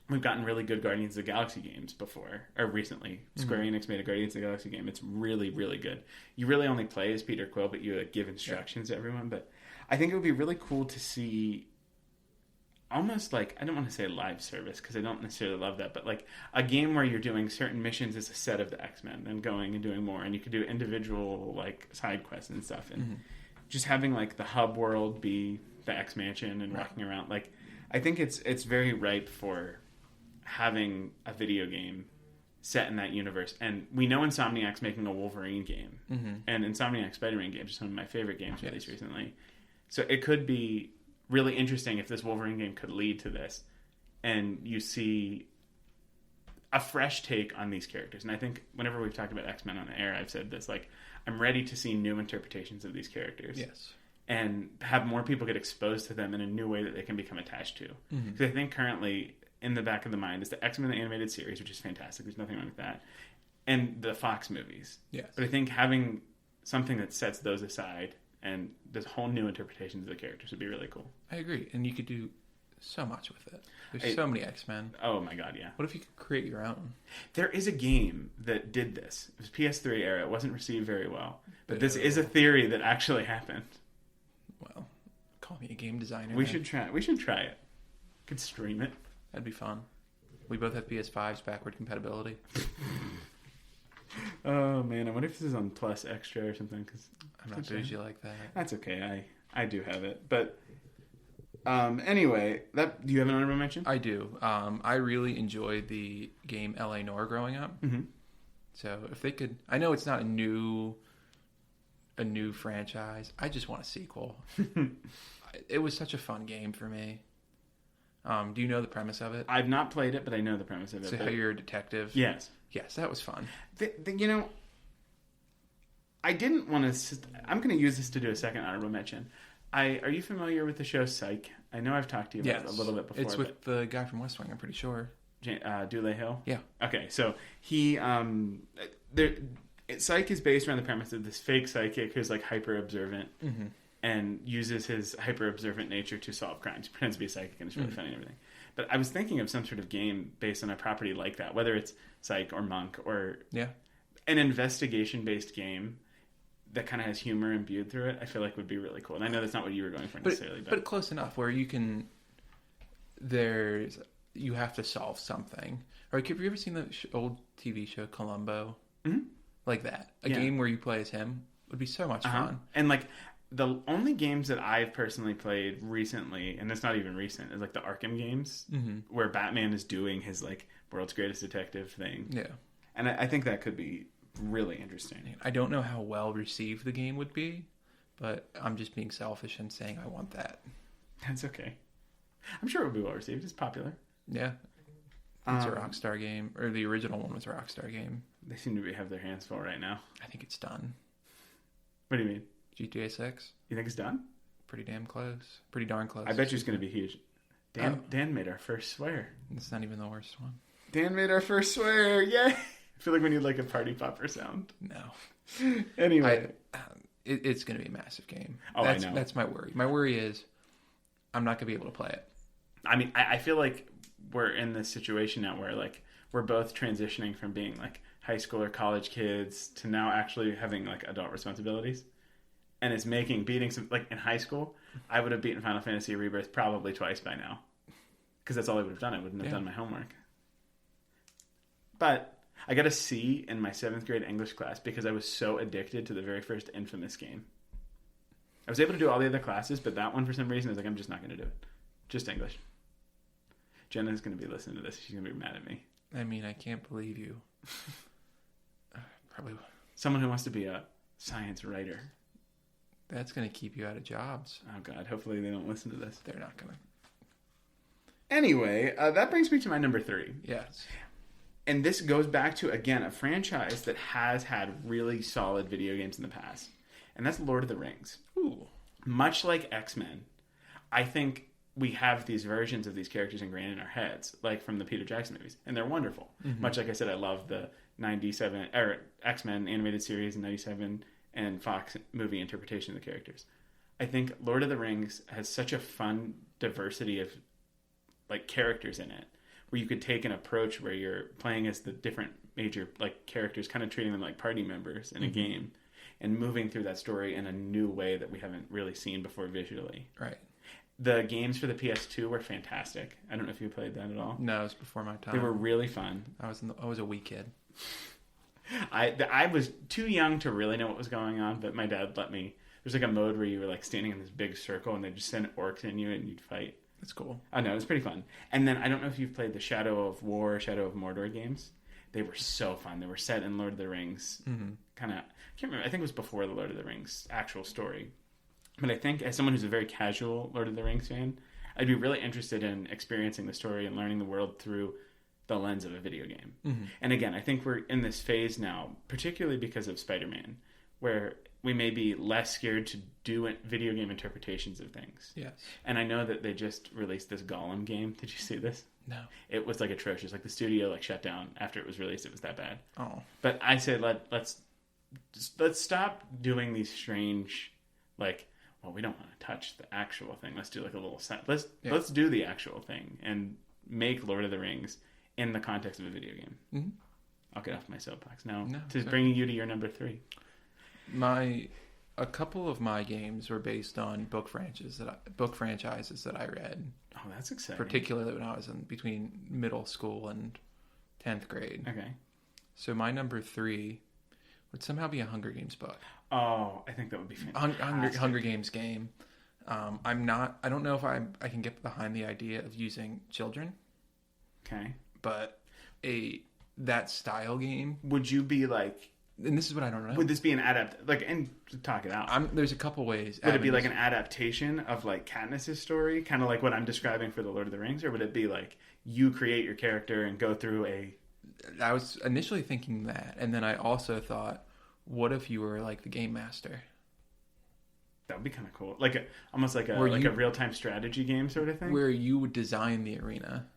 We've gotten really good Guardians of the Galaxy games before, or recently. Square Enix made a Guardians of the Galaxy game. It's really, really good. You really only play as Peter Quill, but you give instructions to everyone. But I think it would be really cool to see almost like, I don't want to say live service because I don't necessarily love that, but like a game where you're doing certain missions as a set of the X-Men and going and doing more, and you could do individual like side quests and stuff, and just having like the hub world be the X-Mansion and walking around. Like, I think it's very ripe for having a video game set in that universe. And we know Insomniac's making a Wolverine game, and Insomniac's Spider-Man game is some of my favorite games released recently. So it could be really interesting if this Wolverine game could lead to this, and you see a fresh take on these characters. And I think whenever we've talked about X-Men on the air, I've said this, like, I'm ready to see new interpretations of these characters. Yes. And have more people get exposed to them in a new way that they can become attached to. Because I think currently, in the back of the mind, is the X-Men the animated series, which is fantastic. There's nothing wrong with that. And the Fox movies. Yes. But I think having something that sets those aside and there's whole new interpretations of the characters would be really cool. I agree. And you could do so much with it. There's so many X-Men. Oh my god, yeah. What if you could create your own? There is a game that did this. It was PS3 era. It wasn't received very well. But this is a theory that actually happened. Well, call me a game designer. We should try it. Could stream it. That'd be fun. We both have PS5's backward compatibility. Oh man, I wonder if this is on Plus Extra or something. Cause I'm not bougie like that. That's okay. I do have it, but Anyway, do you have an honorable mention? I do. I really enjoyed the game L.A. Noire growing up. Mm-hmm. So if they could, I know it's not a new franchise. I just want a sequel. It was such a fun game for me. Do you know the premise of it? I've not played it, but I know the premise of it. So how you're a detective? Yes. Yes, that was fun. I didn't want to... I'm going to use this to do a second honorable mention. Are you familiar with the show Psych? I know I've talked to you about it a little bit before. It's with the guy from West Wing, I'm pretty sure. Dule Hill? Yeah. Okay, so he... Psych is based around the premise of this fake psychic who's like hyper-observant and uses his hyper-observant nature to solve crimes. He pretends to be a psychic and it's really funny and everything. But I was thinking of some sort of game based on a property like that, whether it's Psych or Monk or an investigation-based game that kind of has humor imbued through it. I feel like would be really cool. And I know that's not what you were going for necessarily. But close enough where you can... You have to solve something. Or have you ever seen the old TV show Columbo? Mm-hmm. Like that. A game where you play as him would be so much fun. And like the only games that I've personally played recently, and it's not even recent, is like the Arkham games where Batman is doing his like world's greatest detective thing. Yeah. And I think that could be really interesting. I don't know how well received the game would be, but I'm just being selfish and saying I want that. That's okay. I'm sure it would be well received. It's popular. Yeah. It's a Rockstar game, or the original one was a Rockstar game. They seem to have their hands full right now. I think it's done. What do you mean? GTA 6. You think it's done? Pretty damn close. Pretty darn close. I bet you it's going to be huge. Dan made our first swear. It's not even the worst one. Dan made our first swear. Yay! I feel like we need like a party popper sound. No. Anyway. It's going to be a massive game. Oh, I know. That's my worry. My worry is I'm not going to be able to play it. I mean, I feel like we're in this situation now where like we're both transitioning from being like high school or college kids to now actually having like adult responsibilities. And it's beating some, like in high school, I would have beaten Final Fantasy Rebirth probably twice by now. Because that's all I would have done. I wouldn't have done my homework. But I got a C in my 7th grade English class because I was so addicted to the very first Infamous game. I was able to do all the other classes, but that one for some reason I was like, I'm just not going to do it. Just English. Jenna's going to be listening to this. She's going to be mad at me. I mean, I can't believe you. Probably. Someone who wants to be a science writer. That's going to keep you out of jobs. Oh, God. Hopefully they don't listen to this. They're not going to. Anyway, that brings me to my number 3. Yes. And this goes back to, again, a franchise that has had really solid video games in the past. And that's Lord of the Rings. Ooh. Much like X-Men, I think we have these versions of these characters ingrained in our heads, like from the Peter Jackson movies. And they're wonderful. Mm-hmm. Much like I said, I love the 97, or X-Men animated series in 97 and Fox movie interpretation of the characters. I think Lord of the Rings has such a fun diversity of like characters in it, where you could take an approach where you're playing as the different major like characters, kind of treating them like party members in a game, and moving through that story in a new way that we haven't really seen before visually. Right. The games for the PS2 were fantastic. I don't know if you played that at all. No, it was before my time. They were really fun. I was a wee kid. I was too young to really know what was going on, but my dad let me. There's like a mode where you were like standing in this big circle and they just send orcs in you and you'd fight. That's cool. Oh no, it was pretty fun. And then I don't know if you've played the Shadow of War, Shadow of Mordor games. They were so fun. They were set in Lord of the Rings. Kind of, I can't remember. I think it was before the Lord of the Rings actual story. But I think as someone who's a very casual Lord of the Rings fan, I'd be really interested in experiencing the story and learning the world through the lens of a video game. And again, I think we're in this phase now, particularly because of Spider-Man, where we may be less scared to do video game interpretations of things. Yes. And I know that they just released this Gollum game. Did you see this? No. It was like atrocious. Like the studio like shut down after it was released. It was that bad. Oh. But I said let's stop doing these strange like, well, we don't want to touch the actual thing. Let's do like a little set. Let's do the actual thing and make Lord of the Rings in the context of a video game. Mm-hmm. I'll get off my soapbox now to bringing you to your number 3. A couple of my games were based on book franchises that I read. Oh, that's exciting. Particularly when I was between middle school and 10th grade. Okay. So my number 3 would somehow be a Hunger Games book. Oh, I think that would be fantastic. Hunger Games game. I don't know if I can get behind the idea of using children, Okay. but that style game, Would you be like? and this is what I don't know. Would this be an and talk it out? There's a couple ways. Would it be like an adaptation of like Katniss's story, kind of like what I'm describing for the Lord of the Rings, or would it be like you create your character and go through a? I was initially thinking that, and then I also thought, what if you were like the game master? That would be kind of cool, almost like a Where a real time strategy game sort of thing. Where you would design the arena,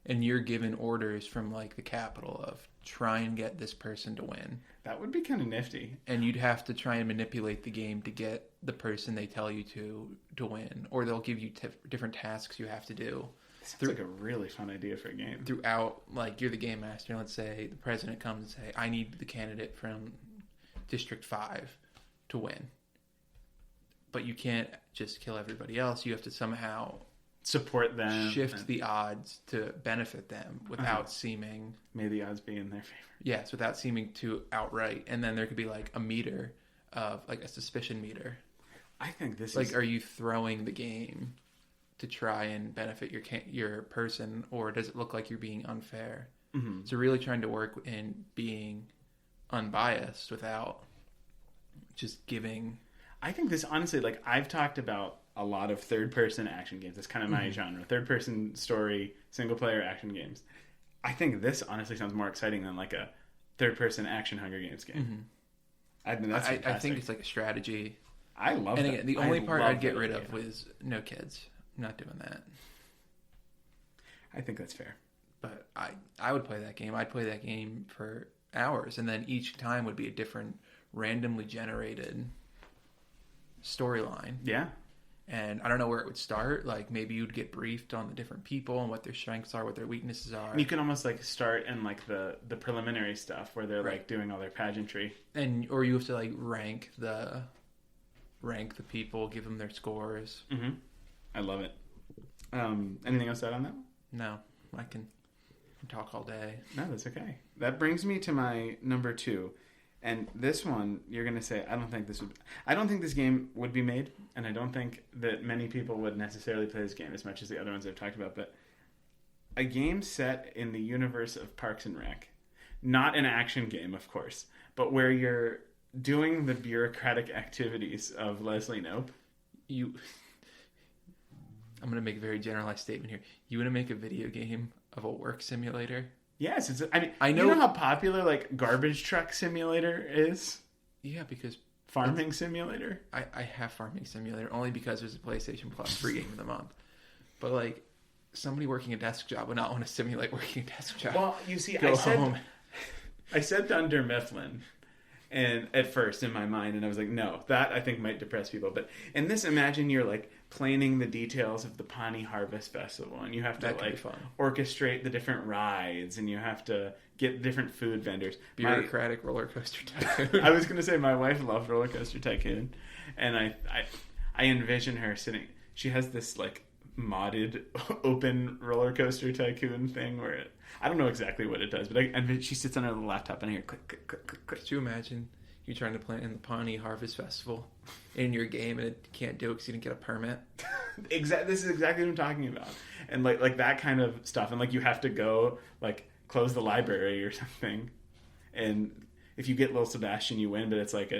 and you're given orders from like the capital of try and get this person to win. That would be kind of nifty. And you'd have to try and manipulate the game to get the person they tell you to win, or they'll give you different tasks you have to do. Sounds like a really fun idea for a game. Throughout, like you're the game master. Let's say the president comes and say, "I need the candidate from District 5 to win." But you can't just kill everybody else. You have to somehow support them, shift the odds to benefit them without seeming. May the odds be in their favor. Yes, without seeming too outright. And then there could be like a meter of like a suspicion meter. I think this like, is are you throwing the game to try and benefit your person, or does it look like you're being unfair? Mm-hmm. So really trying to work in being unbiased without just giving. I think this honestly, like I've talked about a lot of third-person action games. That's kind of my genre. Third-person story, single-player action games. I think this honestly sounds more exciting than like a third-person action Hunger Games game. I think that's fantastic. I think it's like a strategy. I love and that. Again, the only part I'd get rid of was no kids. I'm not doing that. I think that's fair. But I would play that game. I'd play that game for hours, and then each time would be a different randomly generated storyline. Yeah. And I don't know where it would start. Like maybe you'd get briefed on the different people and what their strengths are, what their weaknesses are. You can almost like start in like the preliminary stuff where they're like doing all their pageantry. Or you have to like rank the people, give them their scores. Mm-hmm. I love it. Anything else to add on that? No, I can talk all day. No, that's okay. That brings me to my number 2. And this one, you're going to say, I don't think this game would be made, and I don't think that many people would necessarily play this game as much as the other ones I've talked about, but a game set in the universe of Parks and Rec. Not an action game, of course, but where you're doing the bureaucratic activities of Leslie Knope. I'm going to make a very generalized statement here. You want to make a video game of a work simulator? Yes, I know. You know how popular like Garbage Truck Simulator is? Yeah, because Farming Simulator. I have Farming Simulator only because there's a PlayStation Plus free game of the month. But like somebody working a desk job would not want to simulate working a desk job. Well, you see, home. I said Dunder Mifflin, and at first in my mind, and I was like, no, that I think might depress people. But in this, imagine you're like planning the details of the Pawnee Harvest Festival, and you have to like orchestrate the different rides, and you have to get different food vendors. Bureaucratic roller coaster tycoon. I was going to say my wife loved Roller Coaster Tycoon, and I envision her sitting. She has this like modded open Roller Coaster Tycoon thing where I don't know exactly what it does, but she sits on her laptop and I hear click, click, click, click, click. Could you imagine you trying to plan in the Pawnee Harvest Festival in your game and it can't do it because you didn't get a permit? This is exactly what I'm talking about. And like that kind of stuff. And like you have to go like close the library or something. And if you get Little Sebastian, you win, but it's like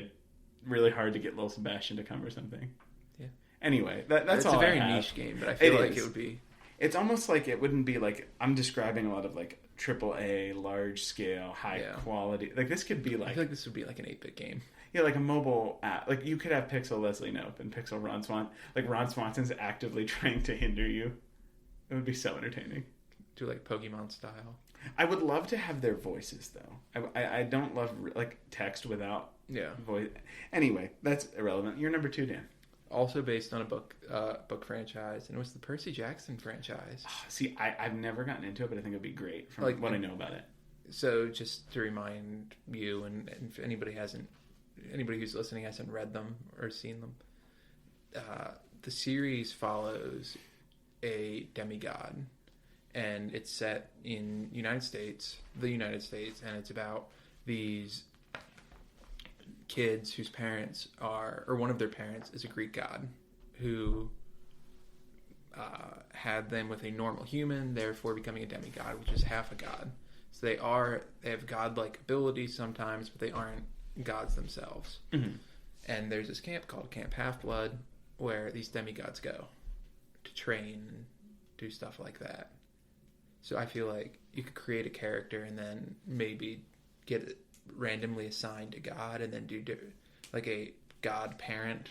really hard to get Little Sebastian to come or something. Yeah. Anyway, that's all. It's a very niche game, but I feel like it would be. It's almost like it wouldn't be like I'm describing a lot of like AAA, large scale, high quality. Like this could be like. I feel like this would be like an 8-bit game. Yeah, like a mobile app. Like you could have Pixel Leslie Knope and Pixel Ron Swan. Like Ron Swanson's actively trying to hinder you. It would be so entertaining. Do like Pokemon style. I would love to have their voices though. I don't love like text without voice. Anyway, that's irrelevant. You're number 2, Dan. Also based on a book franchise, and it was the Percy Jackson franchise. See, I've never gotten into it, but I think it'd be great from what I know about it. So just to remind you, and if anybody who's listening hasn't read them or seen them, the series follows a demigod, and it's set in the United States, and it's about these kids whose parents are, or one of their parents is a Greek god who had them with a normal human, therefore becoming a demigod, which is half a god. So they have godlike abilities sometimes, but they aren't gods themselves. Mm-hmm. And there's this camp called Camp Half-Blood where these demigods go to train and do stuff like that. So I feel like you could create a character and then maybe get it randomly assigned to God and then do like a god parent,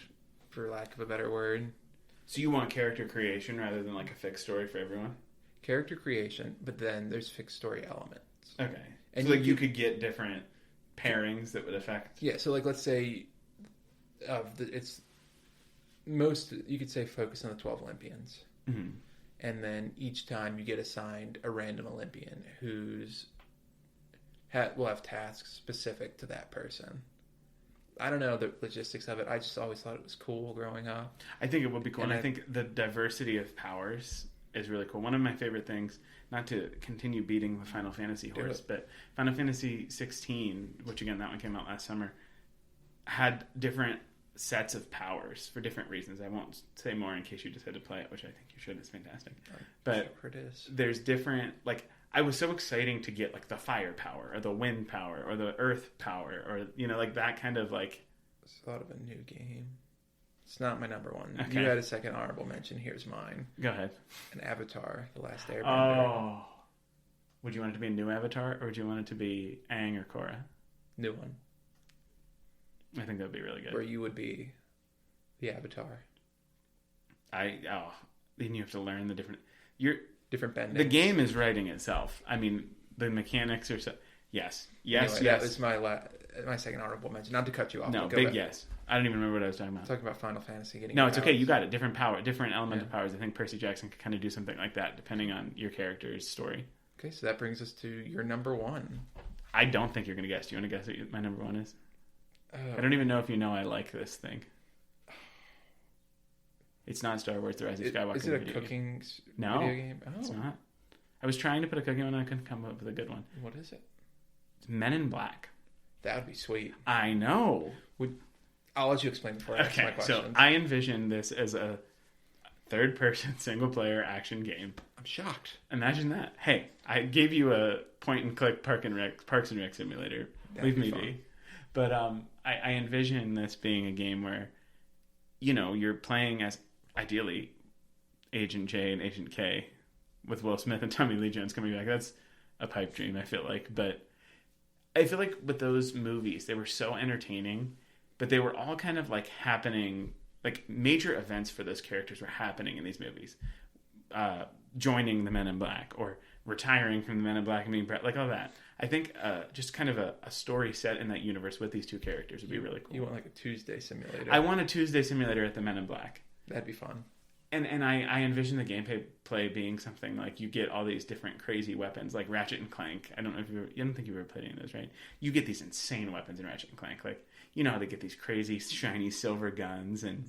for lack of a better word. So you want character creation rather than like a fixed story for everyone? Character creation, but then there's fixed story elements. Okay. And so like you could get different pairings that would affect... Yeah, so like let's say it's most, you could say, focus on the 12 Olympians. Mm-hmm. And then each time you get assigned a random Olympian who's will have tasks specific to that person. I don't know the logistics of it. I just always thought it was cool growing up. I think it would be cool. And I think the diversity of powers is really cool. One of my favorite things, not to continue beating the Final Fantasy horse, but Final Fantasy 16, which again, that one came out last summer, had different sets of powers for different reasons. I won't say more in case you just had to play it, which I think you should. It's fantastic. But sure it is. There's different, like, I was so exciting to get like the fire power or the wind power or the earth power or, you know, like that kind of like... It's thought of a new game. It's not my number one. Okay. You had a second honorable mention. Here's mine. Go ahead. An Avatar, The Last Airbender. Oh. Would you want it to be a new Avatar or would you want it to be Aang or Korra? New one. I think that would be really good. Where you would be the Avatar. Then you have to learn the different... Different bendings. The game is writing itself. I mean, the mechanics are so... Yes. Yes, anyway, yes. That was my second honorable mention. Not to cut you off. No, big yes. I don't even remember what I was talking about. Talking about Final Fantasy getting... No, it's okay. You got it. Different power, different elemental powers. I think Percy Jackson could kind of do something like that, depending on your character's story. Okay, so that brings us to your number one. I don't think you're going to guess. Do you want to guess what my number one is? Oh. I don't even know if you know I like this thing. It's not Star Wars: The Rise of Skywalker. Is it a cooking video game? Oh. It's not. I was trying to put a cooking one and I couldn't come up with a good one. What is it? It's Men in Black. That would be sweet. I know. I'll let you explain before I ask my question. So I envision this as a third-person, single-player action game. I'm shocked. Imagine that. Hey, I gave you a point-and-click Parks and Rec simulator. Leave me be. But I envision this being a game where, you know, you're playing as, ideally, Agent J and Agent K with Will Smith and Tommy Lee Jones coming back. That's a pipe dream, I feel like. But I feel like with those movies, they were so entertaining, but they were all kind of like happening, like major events for those characters were happening in these movies. Joining the Men in Black or retiring from the Men in Black and being like all that. I think just kind of a story set in that universe with these two characters would be really cool. You want like a Tuesday simulator? I want a Tuesday simulator at the Men in Black. That'd be fun. And I envision the gameplay being something like you get all these different crazy weapons, like Ratchet and Clank. I don't know if you don't think you've ever played any of those, right? You get these insane weapons in Ratchet and Clank. Like, you know how they get these crazy, shiny silver guns, and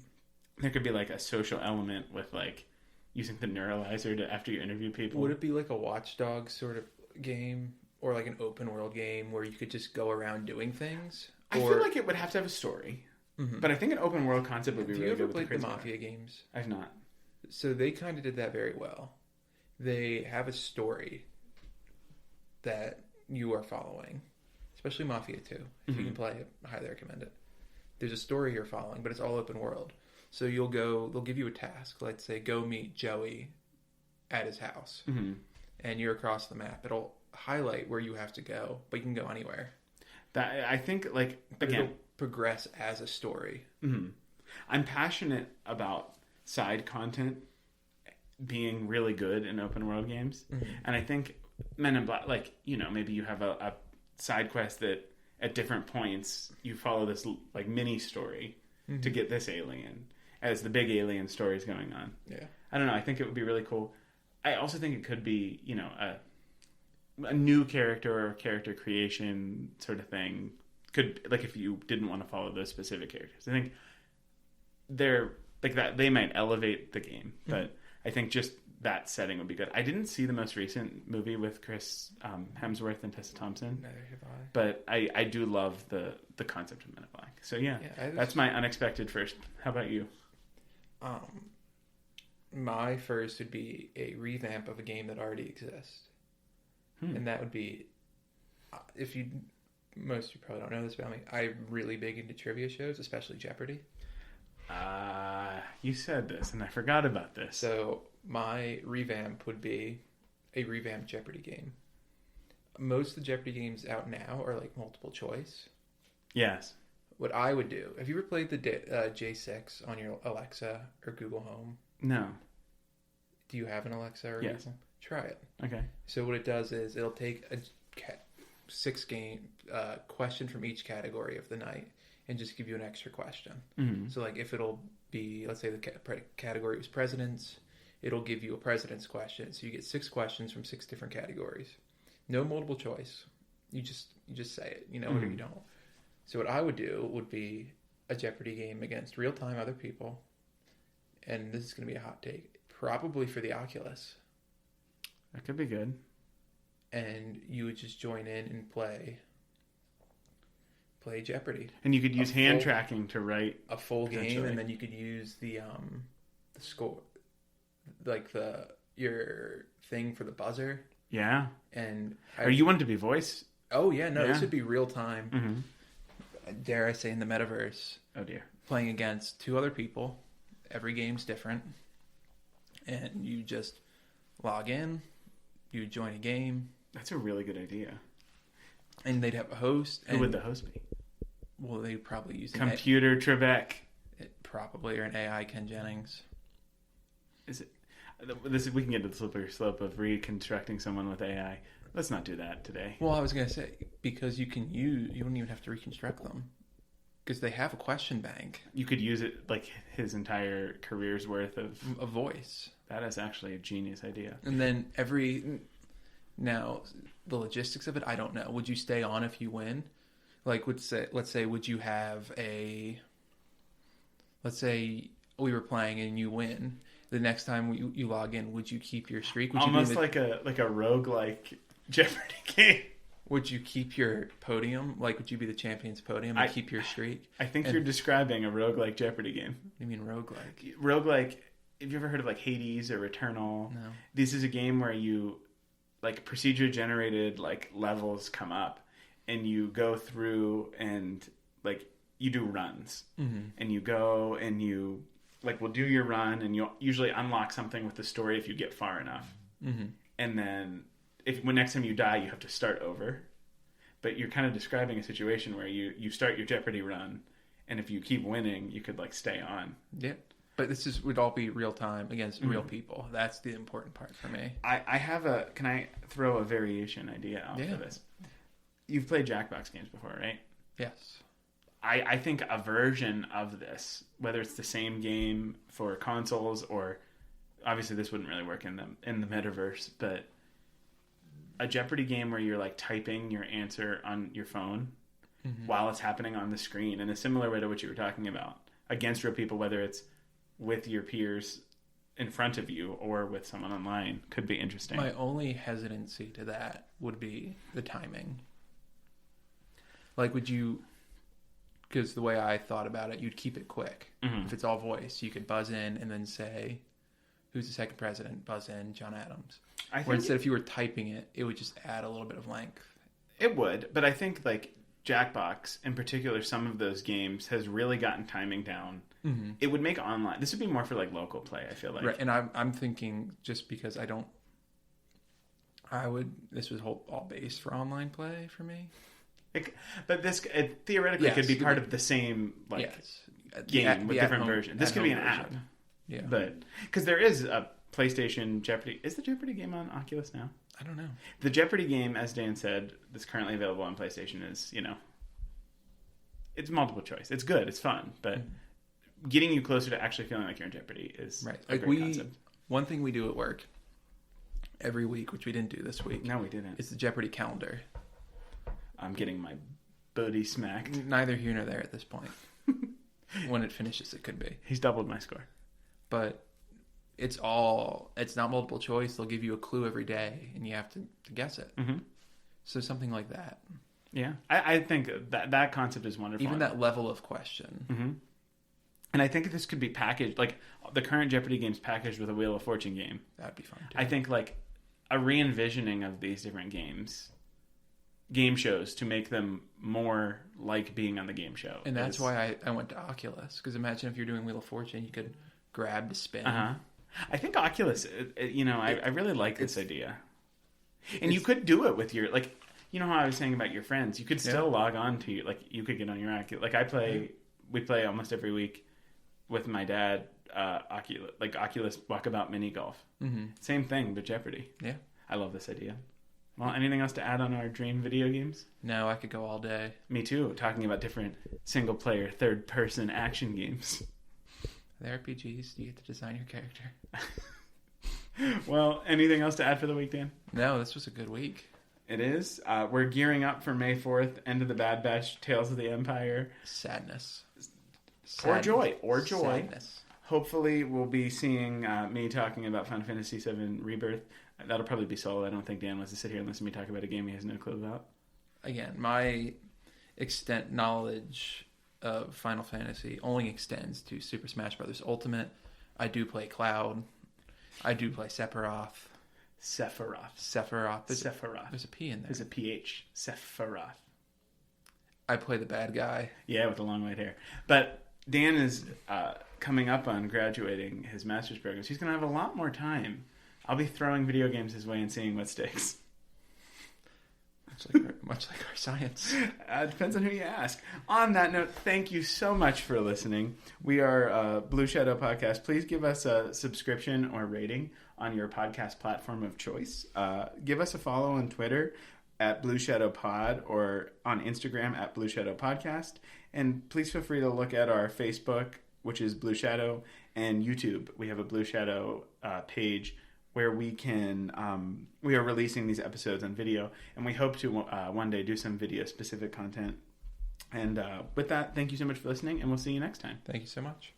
there could be like a social element with like using the neuralizer to after you interview people. Would it be like a Watch Dogs sort of game or like an open world game where you could just go around doing things? I feel like it would have to have a story, but I think an open world concept would be really good. Have you ever with played the Mafia games? I've not. So they kind of did that very well. They have a story that you are following, especially Mafia 2. If you can play it, I highly recommend it. There's a story you're following, but it's all open world. So they'll give you a task. Let's say, go meet Joey at his house. Mm-hmm. And you're across the map. It'll highlight where you have to go, but you can go anywhere. That I think, like, again, it'll progress as a story. Mm-hmm. I'm passionate about side content being really good in open world games. Mm-hmm. And I think Men in Black, like, you know, maybe you have a side quest that at different points you follow this like mini story to get this alien as the big alien story is going on. Yeah. I don't know. I think it would be really cool. I also think it could be, you know, a new character or character creation sort of thing. Could, like, if you didn't want to follow those specific characters. I think they're like that. They might elevate the game, but I think just that setting would be good. I didn't see the most recent movie with Chris Hemsworth and Tessa Thompson. Neither have I. But I do love the concept of Men in Black. So yeah that's my unexpected first. How about you? My first would be a revamp of a game that already exists. And that would be, most of you probably don't know this about me, I'm really big into trivia shows, especially Jeopardy. You said this, and I forgot about this. So my revamp would be a revamped Jeopardy game. Most of the Jeopardy games out now are like multiple choice. Yes. What I would do, have you ever played the J6 on your Alexa or Google Home? No. Do you have an Alexa or yes. Google? Try it. Okay. So what it does is it'll take a 6-game question from each category of the night and just give you an extra question. Mm-hmm. So like if it'll be, let's say the category was presidents, it'll give you a president's question. So you get 6 questions from 6 different categories. No multiple choice. You just say it, you know it or you don't. So what I would do would be a Jeopardy game against real-time other people. And this is going to be a hot take. Probably for the Oculus. That could be good. And you would just join in and play Jeopardy. And you could use hand tracking to write a full game, and then you could use the score, like your thing for the buzzer. Yeah. And you want it to be voice? Oh yeah, no, this would be real time. Mm-hmm. Dare I say, in the metaverse? Oh dear. Playing against 2 other people. Every game's different, and you just log in. You join a game. That's a really good idea. And they'd have a host. Who would the host be? Well, they'd probably use Computer Trebek. Probably, or an AI Ken Jennings. Is it? We can get to the slippery slope of reconstructing someone with AI. Let's not do that today. Well, I was going to say, because you don't even have to reconstruct them. Because they have a question bank. You could use it like his entire career's worth of a voice. That is actually a genius idea. And then now the logistics of it, I don't know. Would you stay on if you win? Like, let's say, would you have let's say we were playing and you win. The next time you log in, would you keep your streak? Would Almost like a roguelike Jeopardy game. Would you keep your podium? Like, would you be the champion's podium and keep your streak? I think you're describing a roguelike Jeopardy game. You mean roguelike? Roguelike, have you ever heard of like Hades or Returnal? No. This is a game where you, like, procedure-generated, like, levels come up, and you go through and, like, you do runs. Mm-hmm. And you go and you, like, will do your run, and you'll usually unlock something with the story if you get far enough. Mm-hmm. And then when next time you die, you have to start over. But you're kind of describing a situation where you start your Jeopardy run, and if you keep winning, you could like stay on. Yeah, but would all be real time against real people. That's the important part for me. Can I throw a variation idea out for this? You've played Jackbox games before, right? Yes. I think a version of this, whether it's the same game for consoles or obviously this wouldn't really work in the metaverse, but a Jeopardy game where you're like typing your answer on your phone while it's happening on the screen in a similar way to what you were talking about against real people, whether it's with your peers in front of you or with someone online, could be interesting. My only hesitancy to that would be the timing. Like, because the way I thought about it, you'd keep it quick. Mm-hmm. If it's all voice, you could buzz in and then say, who's the second president? Buzz in, John Adams. Or instead, if you were typing it, it would just add a little bit of length. It would, but I think like Jackbox, in particular, some of those games has really gotten timing down. Mm-hmm. It would make online. This would be more for like local play, I feel like. Right, and I'm thinking just because this was all based for online play for me. But this theoretically could be part of the same game with different versions. This could be an app. Yeah, but because there is a PlayStation Jeopardy. Is the Jeopardy game on Oculus now? I don't know. The Jeopardy game, as Dan said, that's currently available on PlayStation is, it's multiple choice. It's good. It's fun. But getting you closer to actually feeling like you're in Jeopardy is a great concept. One thing we do at work every week, which we didn't do this week. No, we didn't. It's the Jeopardy calendar. I'm getting my booty smacked. Neither here nor there at this point. When it finishes, it could be. He's doubled my score. But it's not multiple choice. They'll give you a clue every day, and you have to guess it. Mm-hmm. So something like that. Yeah. I think that concept is wonderful. Even that level of question. Mm-hmm. And I think this could be packaged, like the current Jeopardy games packaged with a Wheel of Fortune game. That'd be fun too. I think like a re-envisioning of these different game shows to make them more like being on the game show. And that's why I went to Oculus, because imagine if you're doing Wheel of Fortune, you could grab to spin. I think Oculus, I really like this idea. And you could do it with your, like, you know how I was saying about your friends, you could still log on to your, like, you could get on your Oculus. Like we play almost every week with my dad, Oculus Walkabout Mini Golf. Mm-hmm. Same thing, but Jeopardy. Yeah. I love this idea. Well, anything else to add on our dream video games? No, I could go all day. Me too, talking about different single-player, third-person action games. The RPGs, you get to design your character. Well, anything else to add for the week, Dan? No, this was a good week. It is. We're gearing up for May 4th, End of the Bad Batch, Tales of the Empire. Sadness. Or joy. Sadness. Hopefully, we'll be seeing me talking about Final Fantasy VII Rebirth. That'll probably be solo. I don't think Dan wants to sit here and listen to me talk about a game he has no clue about. Again, my knowledge of Final Fantasy only extends to Super Smash Bros. Ultimate. I do play Cloud. I do play Sephiroth. Sephiroth. There's a P in there. There's a PH. Sephiroth. I play the bad guy. Yeah, with the long white hair. But Dan is coming up on graduating his master's program. So he's going to have a lot more time. I'll be throwing video games his way and seeing what sticks. Much like our science. Depends on who you ask. On that note, thank you so much for listening. We are Blue Shadow Podcast. Please give us a subscription or rating on your podcast platform of choice. Give us a follow on Twitter at Blue Shadow Pod or on Instagram at Blue Shadow Podcast. And please feel free to look at our Facebook, which is Blue Shadow, and YouTube. We have a Blue Shadow page where we are releasing these episodes on video, and we hope to one day do some video-specific content. And with that, thank you so much for listening, and we'll see you next time. Thank you so much.